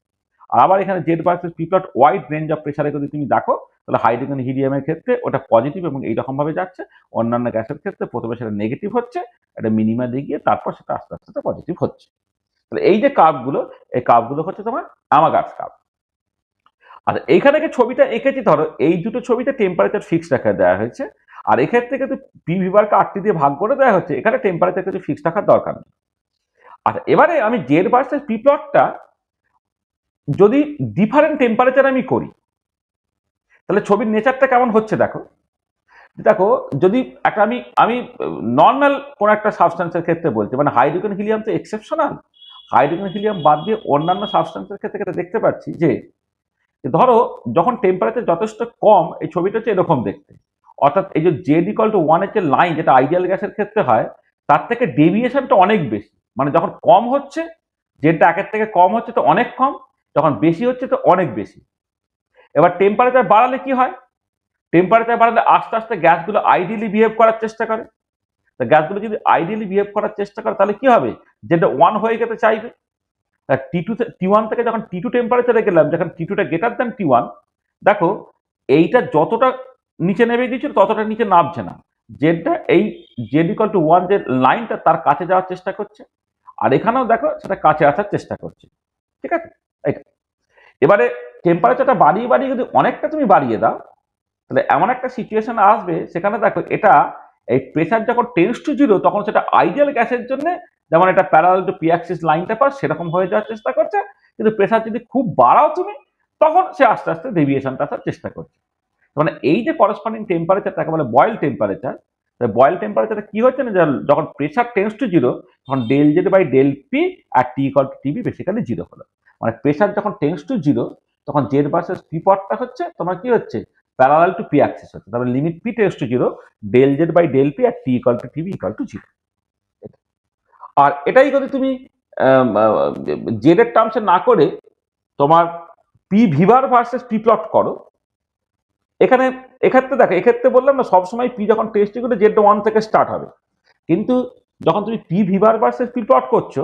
আর আবার এখানে Z versus P plot wide range of প্রেসারে যদি তুমি দেখো তাহলে হাইড্রোজেন হিলিয়ামের ক্ষেত্রে ওটা পজিটিভ এবং এইরকম ভাবে যাচ্ছে, অন্যান্য গ্যাসের ক্ষেত্রে প্রথমে সেটা নেগেটিভ হচ্ছে, এটা মিনিমা দিয়ে গিয়ে তারপর সেটা আস্তে আস্তে পজিটিভ হচ্ছে। তাহলে এই যে কার্ভগুলো, এই কার্ভগুলো হচ্ছে তোমার আমাগাটস কার্ভ। আচ্ছা, এইখানে যে ছবিটা এঁকেছি ধরো এই দুটো ছবিতে টেম্পারেচার ফিক্সড রাখা দেওয়া হয়েছে, আর এক্ষেত্রে কিন্তু পি ভিভারকে আরটি দিয়ে ভাগ করে দেওয়া হচ্ছে, এখানে টেম্পারেচার কিছু ফিক্সড রাখার দরকার নেই। আচ্ছা, এবারে আমি জেড ভার্সেস পি প্লটটা যদি ডিফারেন্ট টেম্পারেচার আমি করি তাহলে ছবির নেচারটা কেমন হচ্ছে দেখো। দেখো যদি একটা আমি আমি নর্মাল কোন একটা সাবস্টেন্সের ক্ষেত্রে বলছি, মানে হাইড্রোজেন হিলিয়াম তো এক্সেপশনাল, হাইড্রোজেন হিলিয়াম বাদ দিয়ে অন্যান্য সাবস্টেন্সের ক্ষেত্রে দেখতে পাচ্ছি যে ধরো যখন টেম্পারেচার যথেষ্ট কম এই ছবিটা হচ্ছে এরকম দেখতে, অর্থাৎ এই যে জেড ইকুয়াল টু ওয়ান এর যে লাইন যেটা আইডিয়াল গ্যাসের ক্ষেত্রে হয় তার থেকে ডেভিয়েশনটা অনেক বেশি, মানে যখন কম হচ্ছে জেডটা একের থেকে কম হচ্ছে তো অনেক কম, যখন বেশি হচ্ছে তো অনেক বেশি। এবার টেম্পারেচার বাড়ালে কি হয়, টেম্পারেচার বাড়ালে আস্তে আস্তে গ্যাসগুলো আইডিয়ালি বিহেভ করার চেষ্টা করে। তো গ্যাসগুলো যদি আইডিয়ালি বিহেভ করার চেষ্টা করে তাহলে কি হবে, যেটা ওয়ান হয়ে যেতে চাইবে। টি ওয়ান থেকে যখন টি টু টেম্পারেচারে গেলাম, যখন টি টুটা গ্রেটার দেন টি ওয়ান, দেখো এইটা যতটা নিচে নেমে গিয়েছিল ততটা নিচে নামছে না, জেডটা এই জেড ইকুয়াল টু ওয়ান যে লাইনটা তার কাছে যাওয়ার চেষ্টা করছে, আর এখানেও দেখো সেটা কাছে আসার চেষ্টা করছে। ঠিক আছে? এটা এবারে টেম্পারেচারটা বাড়িয়ে বাড়িয়ে যদি অনেকটা তুমি বাড়িয়ে দাও তাহলে এমন একটা সিচুয়েশন আসবে সেখানে দেখো এটা এই প্রেসার যখন টেন্স টু জিরো তখন সেটা আইডিয়াল গ্যাসের জন্য যেমন এটা প্যারালাল টু পি অ্যাক্সিস লাইনটা পাস সেরকম হয়ে যাওয়ার চেষ্টা করছে, কিন্তু প্রেসার যদি খুব বাড়াও তুমি তখন সে আস্তে আস্তে ডেভিয়েশনটা আসার চেষ্টা করছে। মানে এই যে করসপন্ডিং টেম্পারেচার তাকে বলে বয়েল টেম্পারেচার। বয়েল টেম্পারেচারে কি হচ্ছে না, যখন প্রেশার টেন্ডস টু জিরো তখন del Z by del P আর T equal to TB basically zero হলো। মানে প্রেশার যখন টেন্ডস টু জিরো তখন জেড ভার্সেস পি পটটা হচ্ছে তোমার কি হচ্ছে প্যারালাল টু পি অ্যাক্সিস হচ্ছে। তারপরে limit P tends to zero del Z by del P আর T equal to TB equal to zero. আর এটাই যদি তুমি জেড এর টার্মসে না করে তোমার P V bar versus P plot করো, এক্ষেত্রে দেখো, এক্ষেত্রে বললাম না সবসময় পি যখন টেস্ট করে জেড ওয়ান থেকে স্টার্ট হবে, কিন্তু যখন তুমি P V bar versus P plot করছো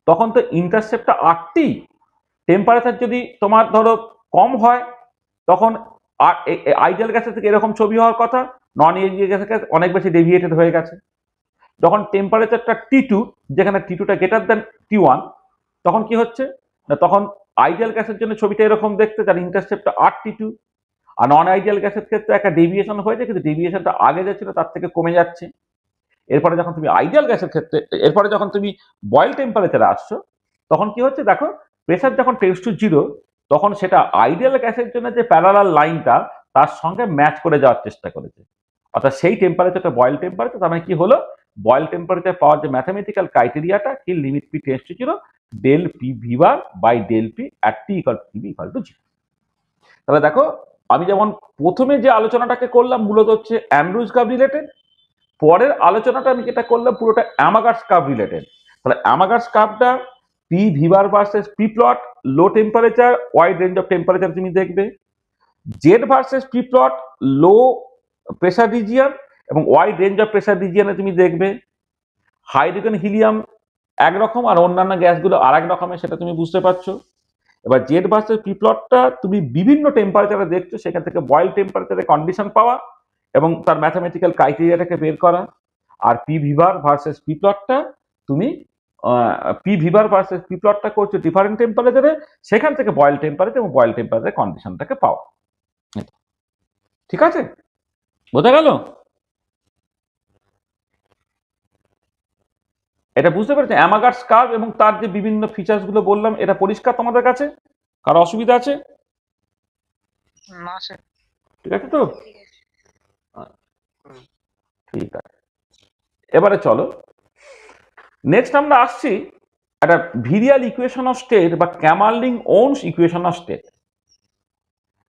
তখন তো ইন্টারসেপ্টটা আটটি, টেম্পারেচার যদি তোমার ধরো কম হয় তখন আইডিয়াল গ্যাসের থেকে এরকম ছবি হওয়ার কথা, নন আইডিয়াল গ্যাসের থেকে অনেক বেশি ডেভিয়েটেড হয়ে গেছে। যখন টেম্পারেচারটা টি টু, যেখানে টি টুটা গ্রেটার দেন টি ওয়ান, তখন কি হচ্ছে না, তখন আইডিয়াল গ্যাসের জন্য ছবিটা এরকম দেখতে, যার ইন্টারসেপ্টটা আর টি টু। আর নন আইডিয়াল গ্যাসের ক্ষেত্রে একটা ডেভিয়েশন হয়েছে, কিন্তু ডেভিয়েশনটা আগে যা ছিল তার থেকে কমে যাচ্ছে। এরপরে যখন তুমি আইডিয়াল গ্যাসের ক্ষেত্রে, এরপরে যখন তুমি বয়েল টেম্পারেচারে আসছো তখন কি হচ্ছে দেখো, প্রেসার যখন টেন্ডস টু জিরো তখন সেটা আইডিয়াল গ্যাসের জন্য যে প্যারালাল লাইনটা তার সঙ্গে ম্যাচ করে যাওয়ার চেষ্টা করেছে, অর্থাৎ সেই টেম্পারেচারটা বয়েল টেম্পারেচার। তার মানে কি হলো, বয়েল টেম্পারেচার পাওয়ার যে ম্যাথামেটিক্যাল ক্রাইটেরিয়াটা কি, limit P tends to zero del P V bar by del P at T equal to TB equal to zero. তাহলে দেখো, আমি যেমন প্রথমে যে আলোচনাটাকে করলাম মূলত হচ্ছে অ্যান্ড্রুজ কার্ভ রিলেটেড, পরের আলোচনাটা আমি যেটা করলাম পুরোটা অ্যামাগার্স কার্ভ রিলেটেড। তাহলে অ্যামাগার্স কার্ভটা P V bar versus P plot, low temperature wide range of temperature তুমি দেখবে। Z versus P plot, low pressure region এবং ওয়াইড রেঞ্জ অফ প্রেসার রিজিয়নে তুমি দেখবে। হাইড্রোজেন হিলিয়াম একরকম আর অন্যান্য গ্যাসগুলো আর এক রকমের, সেটা তুমি বুঝতে পারছো। এবার জেড ভার্সেস পি প্লটটা তুমি বিভিন্ন টেম্পারেচারে দেখছো, সেখান থেকে বয়েল টেম্পারেচারে কন্ডিশন পাওয়া এবং তার ম্যাথামেটিক্যাল ক্রাইটেরিয়াটাকে বের করা। আর পি ভিভার ভার্সেস পি প্লটটা তুমি পি ভিভার ভার্সেস পি প্লটটা করছো ডিফারেন্ট টেম্পারেচারে, সেখান থেকে বয়েল টেম্পারেচার এবং বয়েল টেম্পারেচার কন্ডিশনটাকে পাওয়া। ঠিক আছে, বোঝা গেল? এটা বুঝতে পেরেছো অ্যামাগার্স কার্ভ এবং তার যে বিভিন্ন ফিচার্স গুলো বললাম, এটা পরিষ্কার তোমাদের কাছে? কারো অসুবিধা আছে? না স্যার। ঠিক আছে তো, ঠিক আছে। এবারে চলো নেক্সট আমরা আসছি একটা ভিরিয়াল ইকুয়েশন অফ স্টেট বা ক্যামারলিং ওনস ইকুয়েশন অফ স্টেট।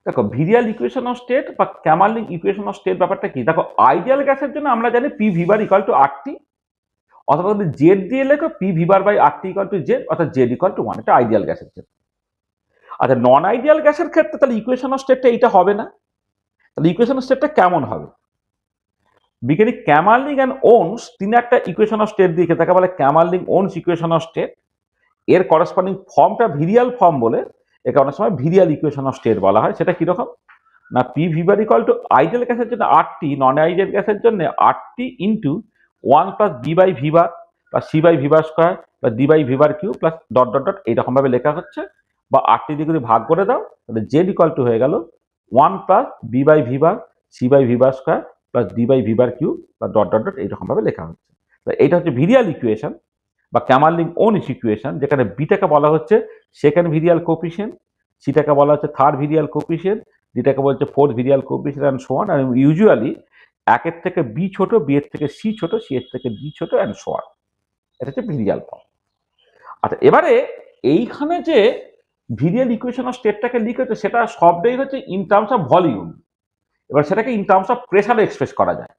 দেখো, ভিরিয়াল ইকুয়েশন অফ স্টেট বা ক্যামারলিং ইকুয়েশন অফ স্টেট ব্যাপারটা কি? দেখো, আইডিয়াল গ্যাসের জন্য আমরা জানি P V bar equal to R T, অথবা যদি জেড দিয়ে লেখো P V bar by R T equal to Z, অর্থাৎ জেড ইকুয়াল টু ওয়ান। এটা আইডিয়াল গ্যাসের ক্ষেত্রে। আচ্ছা, নন আইডিয়াল গ্যাসের ক্ষেত্রে তাহলে ইকুয়েশন অফ স্টেটটা এইটা হবে না। তাহলে ইকুয়েশন অফ স্টেটটা কেমন হবে? বিজ্ঞানী ক্যামারলিং অ্যান্ড ওনস তিনি একটা ইকুয়েশন অফ স্টেট দিয়েছে, তাকে বলে ক্যামারলিং ওনস ইকুয়েশন অফ স্টেট। এর করসপন্ডিং ফর্মটা ভিরিয়াল ফর্ম বলে, একে অনেক সময় ভিরিয়াল ইকুয়েশন অফ স্টেট বলা হয়। সেটা কিরকম না, P V bar equal to ideal গ্যাসের জন্য আর টি, নন আইডিয়াল গ্যাসের জন্য R T into one plus B by V bar plus C by V bar square plus D by V bar cube plus dot dot dot এইরকম ভাবে লেখা হচ্ছে। বা আর T দিয়ে যদি ভাগ করে দাও তাহলে জেড ইকুয়াল টু হয়ে গেল one plus B by V bar C by V bar square plus D by V bar cube plus dot dot dot এইরকম ভাবে লেখা হচ্ছে। এইটা হচ্ছে ভিরিয়াল ইকুয়েশন বা ক্যামারলিং ওনস ইকুয়েশন, যেখানে বিটাকে বলা হচ্ছে সেকেন্ড ভিরিয়াল কোফিসিয়েন্ট, সিটাকে বলা হচ্ছে থার্ড ভিরিয়াল কোফিসিয়েন্ট, যেটাকে বলছে fourth virial coefficient and so on. আর ইউজুয়ালি একের থেকে বি ছোট, বি এর থেকে সি ছোট, সি এর থেকে ডি ছোট অ্যান্ড সো অন। এটা হচ্ছে ভিরিয়াল ফর্ম। আচ্ছা, এবারে এইখানে যে ভিরিয়াল ইকুয়েশন অফ স্টেটটাকে লিখেছে সেটা সবটাই হচ্ছে ইন টার্মস অফ ভলিউম। এবার সেটাকে ইন টার্মস অফ প্রেসারে এক্সপ্রেস করা যায়।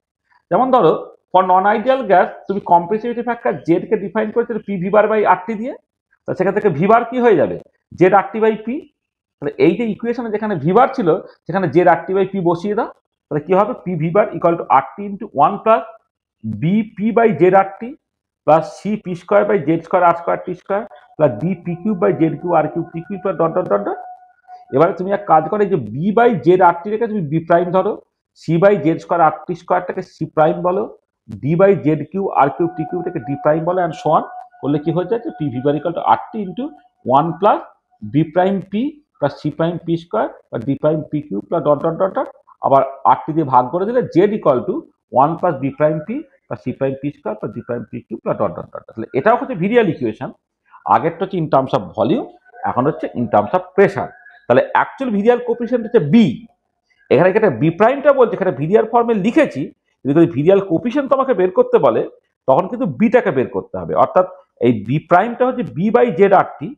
যেমন ধরো, ফর নন আইডিয়াল গ্যাস তুমি কম্প্রেসিভিটি ফ্যাক্টর জেড কে ডিফাইন করেছো P V bar by R T দিয়ে, তাহলে সেখান থেকে ভিভার কি হয়ে যাবে, Z R T by P. তাহলে এই যে ইকুয়েশনে যেখানে ভিভার ছিল সেখানে Z R T by P বসিয়ে দাও, তাহলে কি হবে, P V bar equal to R T into one plus B P by Z R T plus C P square by Z square R square T square plus D P cube by Z cube R cube T cube plus dot dot dot dot. এবারে তুমি এক কাজ করে, যে B by Z R T রেখে তুমি B prime ধরো, C by Z square R T স্কোয়ারটাকে সি প্রাইম বলো, D by Z cube R cube T কিউটাকে ডি প্রাইম বলো অ্যান্ড সো অন। করলে কি হয়ে যাচ্ছে, P V bar equal to R T into one plus B prime P plus C prime P square বা D prime P cube plus dot dot dot dot. আবার R T দিয়ে ভাগ করে দিলে Z equal to one plus B prime P plus C prime P square plus D prime P cube plus dot dot dot. তাহলে এটাও হচ্ছে virial equation. আগেরটা হচ্ছে ইন টার্মস অফ ভলিউম, এখন হচ্ছে ইন টার্মস অফ প্রেসার। তাহলে actual virial coefficient হচ্ছে B. এখানে একটা বি প্রাইমটা বলছে, এখানে ভিরিয়াল ফর্মে লিখেছি, যদি ভিরিয়াল কোফিশিয়েন্ট তোমাকে বের করতে বলে তখন কিন্তু বিটাকে বের করতে হবে, অর্থাৎ এই বি প্রাইমটা হচ্ছে বি বাই জেড আর টি।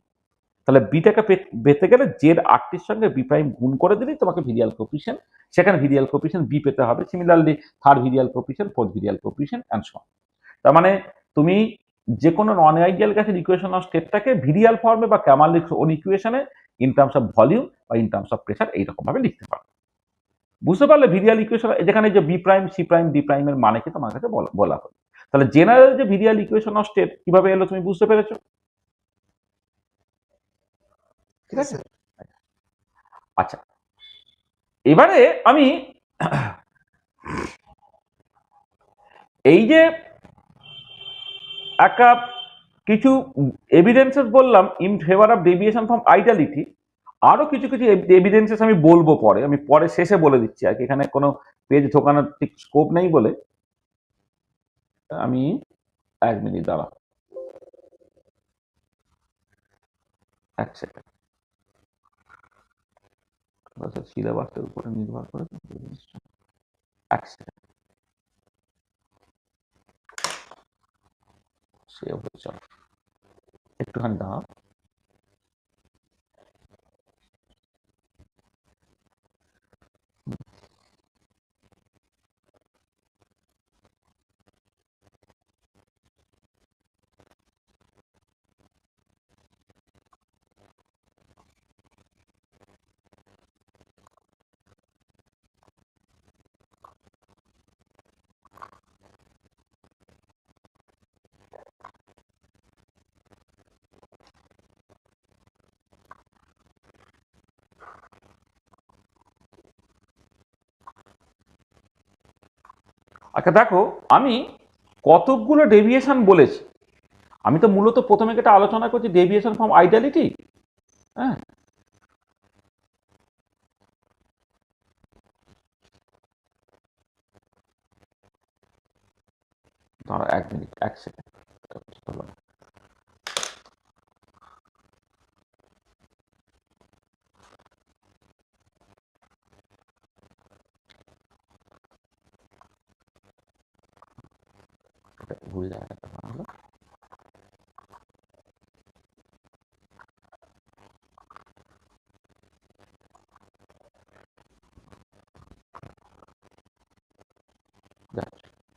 তাহলে বিটাকে পেতে গেলে জেড আর টির সঙ্গে বি প্রাইম গুণ করে দিলেই তোমাকে ভিরিয়াল কোফিশিয়েন্ট, সেখানে ভিরিয়াল কোফিশিয়েন্ট বি পেতে হবে। Similarly third virial coefficient, fourth virial coefficient and so on. তার মানে তুমি যে কোনো নন আইডিয়াল গ্যাসের ইকুয়েশন অফ স্টেটটাকে ভিরিয়াল ফর্মে বা ক্যামারলিক্স ওন ইকুয়েশনে ইন টার্মস অফ ভলিউম বা ইন টার্মস অফ প্রেসার এইরকম ভাবে লিখতে পারো। বুঝতে পারলে ভিরিয়াল ইকুয়েশন, যেখানে যে B prime C prime D প্রাইমের মানে কি তোমার কাছে বলা হলো। তাহলে জেনারেল যে ভিরিয়াল ইকুয়েশন অফ স্টেট কিভাবে এলো তুমি বুঝতে পেরেছো? ঠিক আছে, আচ্ছা এবারে আমি এই যে একটা কিছু এভিডেন্সেস বললাম in favour of deviation from ideality, আরো কিছু কিছু এভিডেন্সেস আমি বলবো পরে, আমি পরে শেষে বলে দিচ্ছি আর কি, এখানে কোনো পেজ ঢোকানোর ঠিক স্কোপ নেই বলে। আমি 1 মিনিট দাঁড়া, 1 সেকেন্ড, সিলেবাসের উপরে নির্ভর করে 1 সেকেন্ড সেভ হয়ে চলো, একটুখানি দাঁড়াও। আচ্ছা দেখো, আমি কতগুলো ডেভিয়েশন বলেছি, আমি তো মূলত প্রথমে যেটা আলোচনা করছি ডেভিয়েশন ফ্রম আইডিয়ালিটি। হ্যাঁ, ধরো 1 মিনিট 1 সেকেন্ড, ভুল জায়গাটা হলো।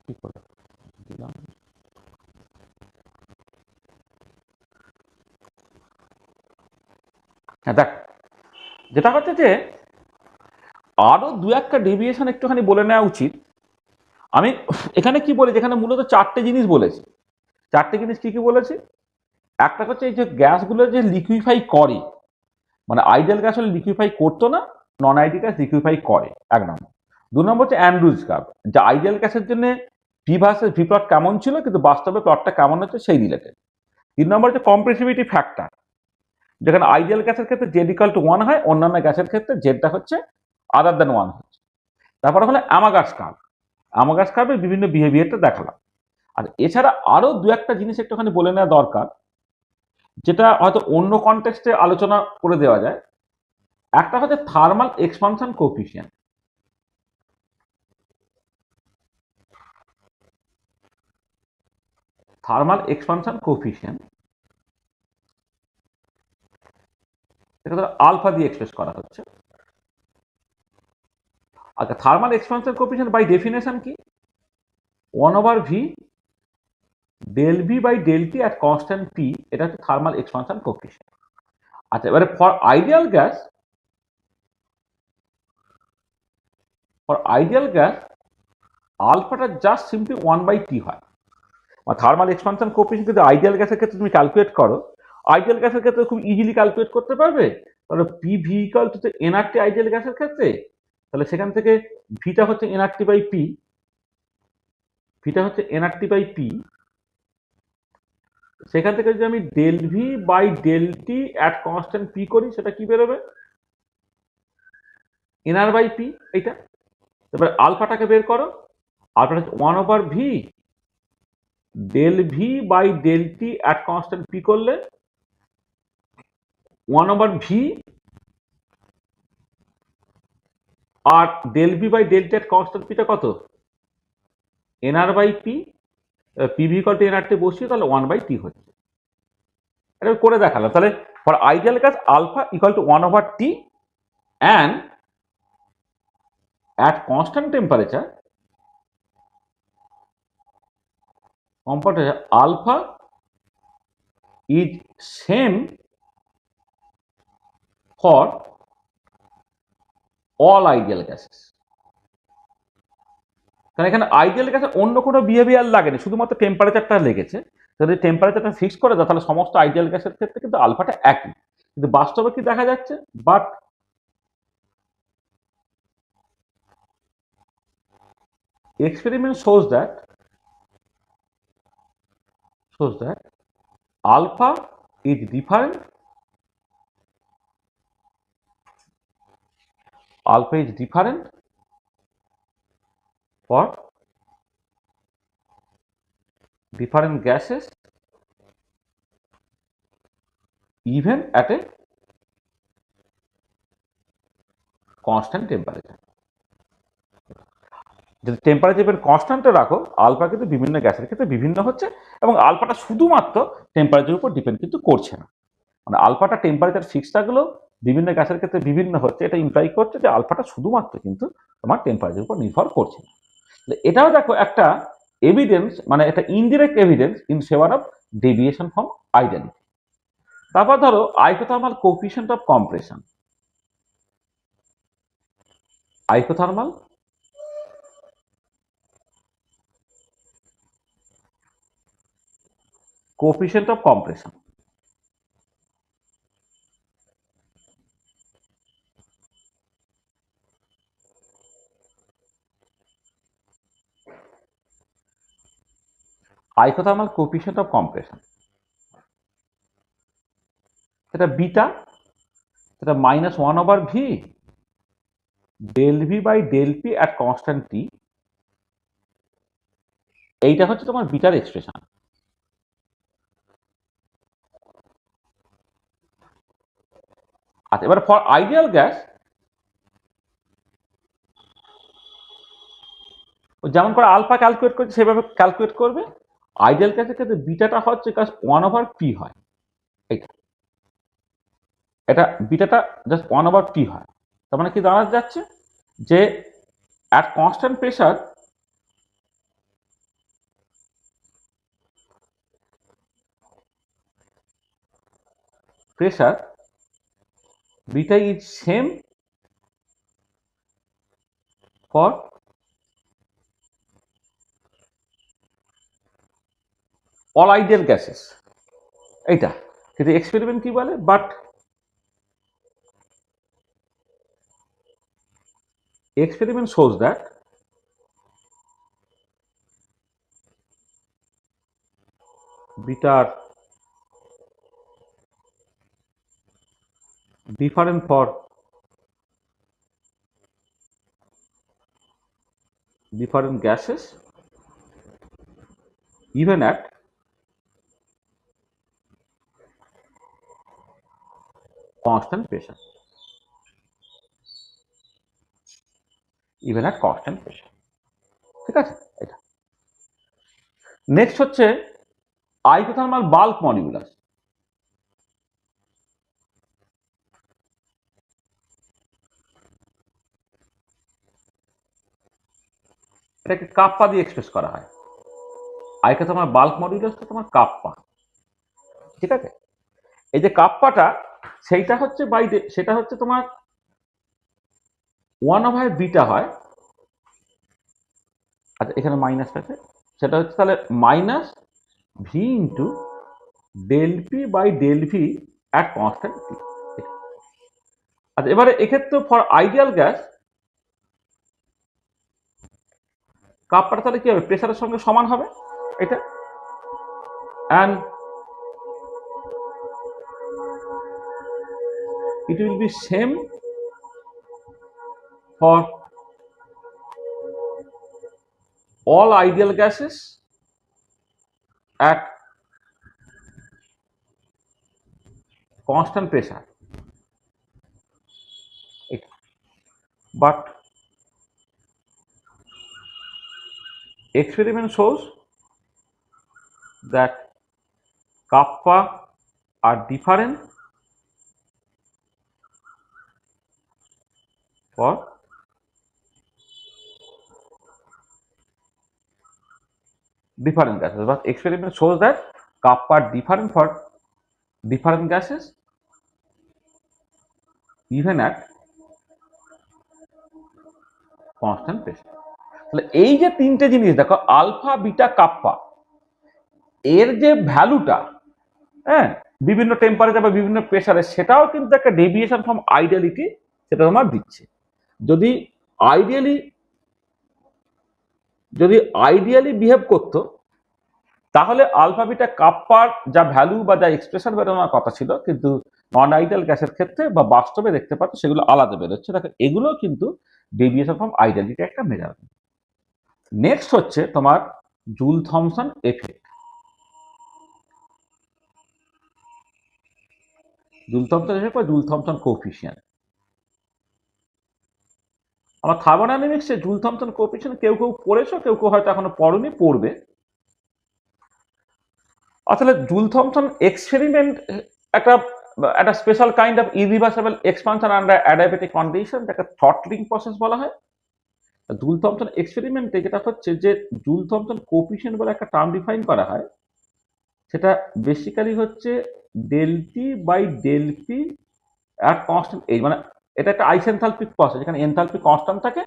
কি করে দিলাম, হ্যাঁ দেখ, যেটা হচ্ছে যে আরো দু একটা ডেভিয়েশন একটুখানি বলে নেওয়া উচিত। আমি এখানে কি বলি, যেখানে মূলত 4টে জিনিস বলেছি। 4টে জিনিস কি কি বলেছি? একটা হচ্ছে এই যে গ্যাসগুলো যে লিকুইফাই করে, মানে আইডিয়াল গ্যাস হলে লিকুইফাই করতো না, নন আইডিয়াল গ্যাস লিকুইফাই করে, 1 নম্বর। 2 নম্বর হচ্ছে অ্যান্ড্রুজ কার্ভ, যে আইডিয়াল গ্যাসের জন্য ভি ভার্সেস ভি প্লট কেমন ছিল কিন্তু বাস্তবে প্লটটা কেমন হচ্ছে সেই রিলেটেড। 3 নম্বর হচ্ছে কম্প্রেসিভিটি ফ্যাক্টর, যেখানে আইডিয়াল গ্যাসের ক্ষেত্রে জেড ইকাল টু 1 হয়, অন্যান্য গ্যাসের ক্ষেত্রে জেডটা হচ্ছে আদার দেন 1 হচ্ছে। তারপরে হলো অ্যামাগাস কার্ভ, অ্যামাগাস কার্ভের বিভিন্ন বিহেভিয়ারটা দেখালাম। আর এছাড়া আরো দু একটা জিনিস একটুখানি বলে নেওয়া দরকার, যেটা হয়তো অন্য কনটেক্সটে আলোচনা করে দেওয়া যায়। একটা হচ্ছে thermal expansion coefficient. Thermal expansion coefficient এটা আলফা দিয়ে এক্সপ্রেস করা হচ্ছে। আচ্ছা, thermal expansion coefficient by definition কি? 1/v del V by del T at constant P, এটা হচ্ছে থার্মাল এক্সপানশন কোএফিসিয়েন্ট। আচ্ছা, এবারে ফর আইডিয়াল গ্যাস, আলফাটা জাস্ট সিম্পলি 1/t হয়। থার্মাল এক্সপানশন কোএফিসিয়েন্ট যদি আইডিয়াল গ্যাসের ক্ষেত্রে তুমি ক্যালকুলেট করো, আইডিয়াল গ্যাসের ক্ষেত্রে খুব ইজিলি ক্যালকুলেট করতে পারবে। তাহলে P V equal to nRT ideal গ্যাসের ক্ষেত্রে, তাহলে সেখান থেকে ভিটা হচ্ছে এনআরটি বাই পি, ভিটা হচ্ছে এনআরটি বাই পি। সেখান থেকে যদি আমি del V by del T at constant P করি, সেটা কি বেরোবে? NR by P. এইটা এবার আলফাটাকে বের করো, আলফাটা হচ্ছে 1/v del V by del T at constant P করলে 1/v আর del V by del T at constant পিটা কত, NR by P, PV equal to NRT টি বসিয়ে তাহলে 1/t হচ্ছে। এটা করে দেখালাম। তাহলে for ideal gas alpha equal to 1/t and at constant temperature alpha is same for all ideal gases। কারণ এখানে আইডিয়াল গ্যাসে অন্য কোনো বিহেভিয়ার লাগেনি, শুধুমাত্র টেম্পারেচারটা লেগেছে। যদি টেম্পারেচারটা ফিক্স করে দেয় তাহলে সমস্ত আইডিয়াল গ্যাসের ক্ষেত্রে কিন্তু আলফাটা একই। কিন্তু বাস্তবে কি দেখা যাচ্ছে, but experiment shows that alpha is different for different gases even at a constant temperature। যদি টেম্পারেচার কনস্ট্যান্টে রাখো, আলফা কিন্তু বিভিন্ন গ্যাসের ক্ষেত্রে বিভিন্ন হচ্ছে, এবং আলফাটা শুধুমাত্র টেম্পারেচারের উপর ডিপেন্ড কিন্তু করছে না। মানে আলফাটা টেম্পারেচার ফিক্স থাকলেও বিভিন্ন গ্যাসের ক্ষেত্রে বিভিন্ন হচ্ছে, এটা ইমপ্লাই করছে যে আলফাটা শুধুমাত্র কিন্তু তোমার টেম্পারেচারের উপর নির্ভর করছে না। এটাও দেখো একটা এভিডেন্স, মানে একটা indirect evidence in favour of deviation from ideality. তারপর ধরো isothermal coefficient of compression. Isothermal coefficient of compression। Isothermal coefficient of compression, সেটা বিটা, সেটা -1/v del v by del p at constant t। এইটা হচ্ছে তোমার বিটার এক্সপ্রেশন। আচ্ছা, এবার ফর আইডিয়াল গ্যাস যেমন করে আলফা ক্যালকুলেট করছে সেভাবে ক্যালকুলেট করবে। আইডিয়াল গ্যাসের ক্ষেত্রে বিটাটা হচ্ছে 1/p হয়। এটা বিটাটা জাস্ট 1/p হয়। তার মানে কি দাঁড়াতে যাচ্ছে যে at constant pressure beta is same for all ideal gases। এইটা কিন্তু এক্সপেরিমেন্ট কি বলে, but experiment shows that beta are different for different gases even at constant pressure। even at constant pressure। ঠিক আছে, এটা নেক্সট হচ্ছে আইসোথার্মাল বাল্ক মডিউলাস। এটাকে kappa দিয়ে এক্সপ্রেস করা হয়। আইসোথার্মাল বাল্ক মডিউলাসটা তোমার কাপ্পা। ঠিক আছে, এই যে কাপ্পাটা সেইটা হচ্ছে সেটা হচ্ছে তোমার 1/β হয়। আচ্ছা, এখানে মাইনাসটা আছে, সেটা হচ্ছে তাহলে -v into del p by del v at constant t। আচ্ছা, এবারে এক্ষেত্রে ফর আইডিয়াল গ্যাস কাপটা তাহলে কি হবে, প্রেসারের সঙ্গে সমান হবে এটা, and it will be same for all ideal gases at constant pressure। But experiment shows that kappa are different for different gases, but experiment shows that kappa are different for different gases even at constant pressure. তাহলে এই যে তিনটে জিনিস দেখো, alpha beta kappa, এর যে ভ্যালুটা, হ্যাঁ, বিভিন্ন টেম্পারেচার বা বিভিন্ন প্রেসারে, সেটাও কিন্তু একটা ডেভিয়েশন ফ্রম আইডিয়ালিটি সেটা তোমার দিচ্ছে। যদি আইডিয়ালি বিহেভ করতো, তাহলে আলফা বিটা কাপ্পার যা ভ্যালু বা যা এক্সপ্রেশন বেরোনোর কথা ছিল, কিন্তু নন আইডিয়াল গ্যাসের ক্ষেত্রে বা বাস্তবে দেখতে পাচ্ছ সেগুলো আলাদা বেরোচ্ছে। দেখো এগুলো কিন্তু ডেভিয়েশন ফ্রম আইডিয়ালিটি একটা মেজারমেন্ট। নেক্সট হচ্ছে তোমার joule Thomson effect. Joule Thomson effect বা জুল থমসন কোএফিসিয়েন্ট। আমার থার্মোডাইনামিক্সে জুল থমসন কোএফিসিয়েন্ট কেউ কেউ পড়েছো, কেউ কেউ হয়তো এখনো পড়োনি, পড়বে। আসলে জুল থমসন এক্সপেরিমেন্ট একটা special kind of irreversible expansion under adiabatic condition, যাকে থ্রটলিং প্রসেস বলা হয়। জুল থমসন এক্সপেরিমেন্টে যেটা হচ্ছে যে জুল থমসন কোএফিসিয়েন্ট বলে একটা টার্ম ডিফাইন করা হয়, সেটা বেসিক্যালি হচ্ছে del T by del P at constant H. মানে এটা একটা আইসেনথালপিক প্রসেস, যেখানে এনথালপি কনস্ট্যান্ট থাকে।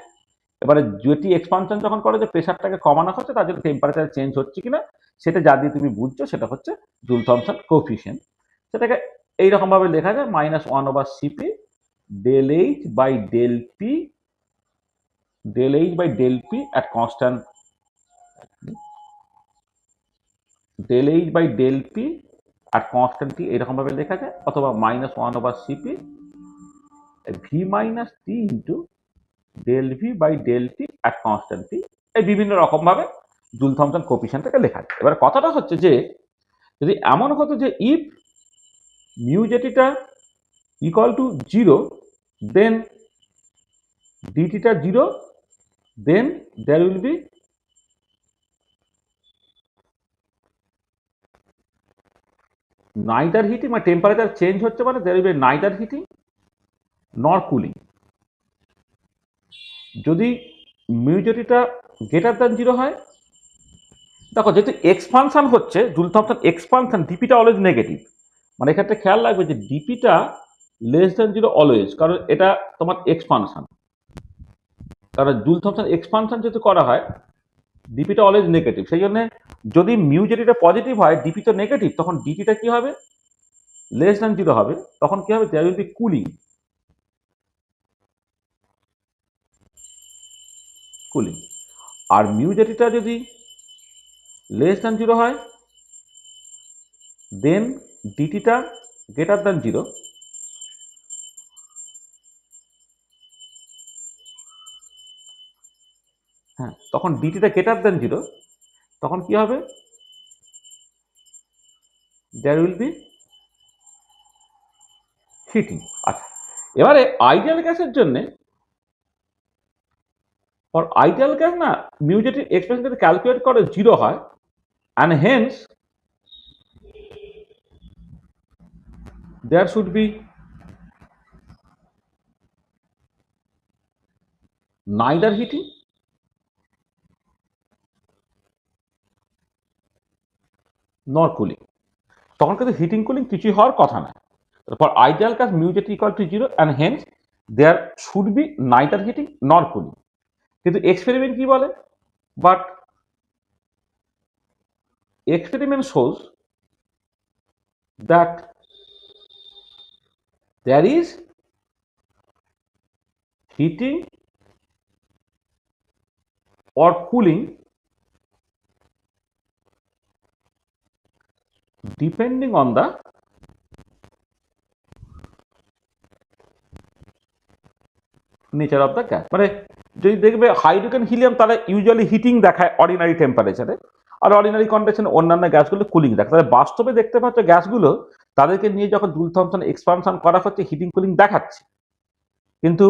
এবারে যেটি এক্সপানশন যখন করে যে প্রেশারটাকে কমানো হচ্ছে, তার জন্য টেম্পারেচার চেঞ্জ হচ্ছে কিনা সেটা যা দিয়ে তুমি বুঝছো, সেটা হচ্ছে জুল থমসন কোএফিসিয়েন্ট। সেটাকে এইরকম ভাবে লেখা যায় -1/Cp del H by del P at constant del H by del P at constant T, এরকম ভাবে লেখা যায়। অথবা -1/Cp V minus T into del V by del T at constant T। এই বিভিন্ন রকম ভাবে জুল থমসন কোএফিসিয়েন্টটাকে লেখা যায়। এবার কথাটা হচ্ছে যে যদি এমন হতো যে ইফ মিউ জেটিটা ইকুয়াল টু 0, দেন ডিটিটা 0, then there will be neither heating, মানে টেম্পারেচার চেঞ্জ হচ্ছে, মানে there will be neither heating nor cooling. যদি মিউ জেটিটা গ্রেটার দ্যান 0 হয়, দেখো যেহেতু এক্সপানশন হচ্ছে, জুল থমসন এক্সপানশন, ডিপিটা অলওয়েজ নেগেটিভ। মানে এক্ষেত্রে খেয়াল রাখবে যে ডিপিটা লেস দ্যান 0 অলওয়েজ, কারণ এটা তোমার এক্সপানশন। কারণ জুল থমসন এক্সপানশন যেহেতু করা হয়, ডিপিটা অলওয়েজ নেগেটিভ। সেই জন্য যদি মিউ জেটিটা পজিটিভ হয়, ডিপি তো নেগেটিভ, তখন ডিটিটা কি হবে, লেস দ্যান 0 হবে। তখন কি হবে, দেয়ার উইল বি কুলিং। আর মিউ জেটিটা যদি লেস দ্যান 0 হয়, দেন ডিটিটা গ্রেটার দ্যান 0, হ্যাঁ, তখন ডিটিটা গ্রেটার দ্যান 0, তখন কি হবে, দেয়ার উইল বি হিটিং। আচ্ছা, এবারে আইডিয়াল গ্যাসের জন্য, ফর আইডিয়াল গ্যাস না, মিউ জেটির এক্সপ্রেশন যদি ক্যালকুলেট করে 0 হয়, and hence there should be neither heating nor cooling। তখন কিন্তু হিটিং কুলিং কিছুই হওয়ার কথা না। For ideal gas mu jetty equal to 0 and hence there should be neither heating nor cooling। কিন্তু এক্সপেরিমেন্ট কি বলে, but experiment shows that there is heating or cooling depending on the nature of the gas। মানে যদি দেখবে hydrogen helium, তারা usually heating দেখায় ordinary টেম্পারেচারে, আর ordinary কন্ডিশনে অন্যান্য গ্যাসগুলো কুলিং দেখায়। তাহলে বাস্তবে দেখতে পাচ্ছ গ্যাসগুলো, তাদেরকে নিয়ে যখন জুল থমসন এক্সপানশন করা হচ্ছে, হিটিং কুলিং দেখাচ্ছে। কিন্তু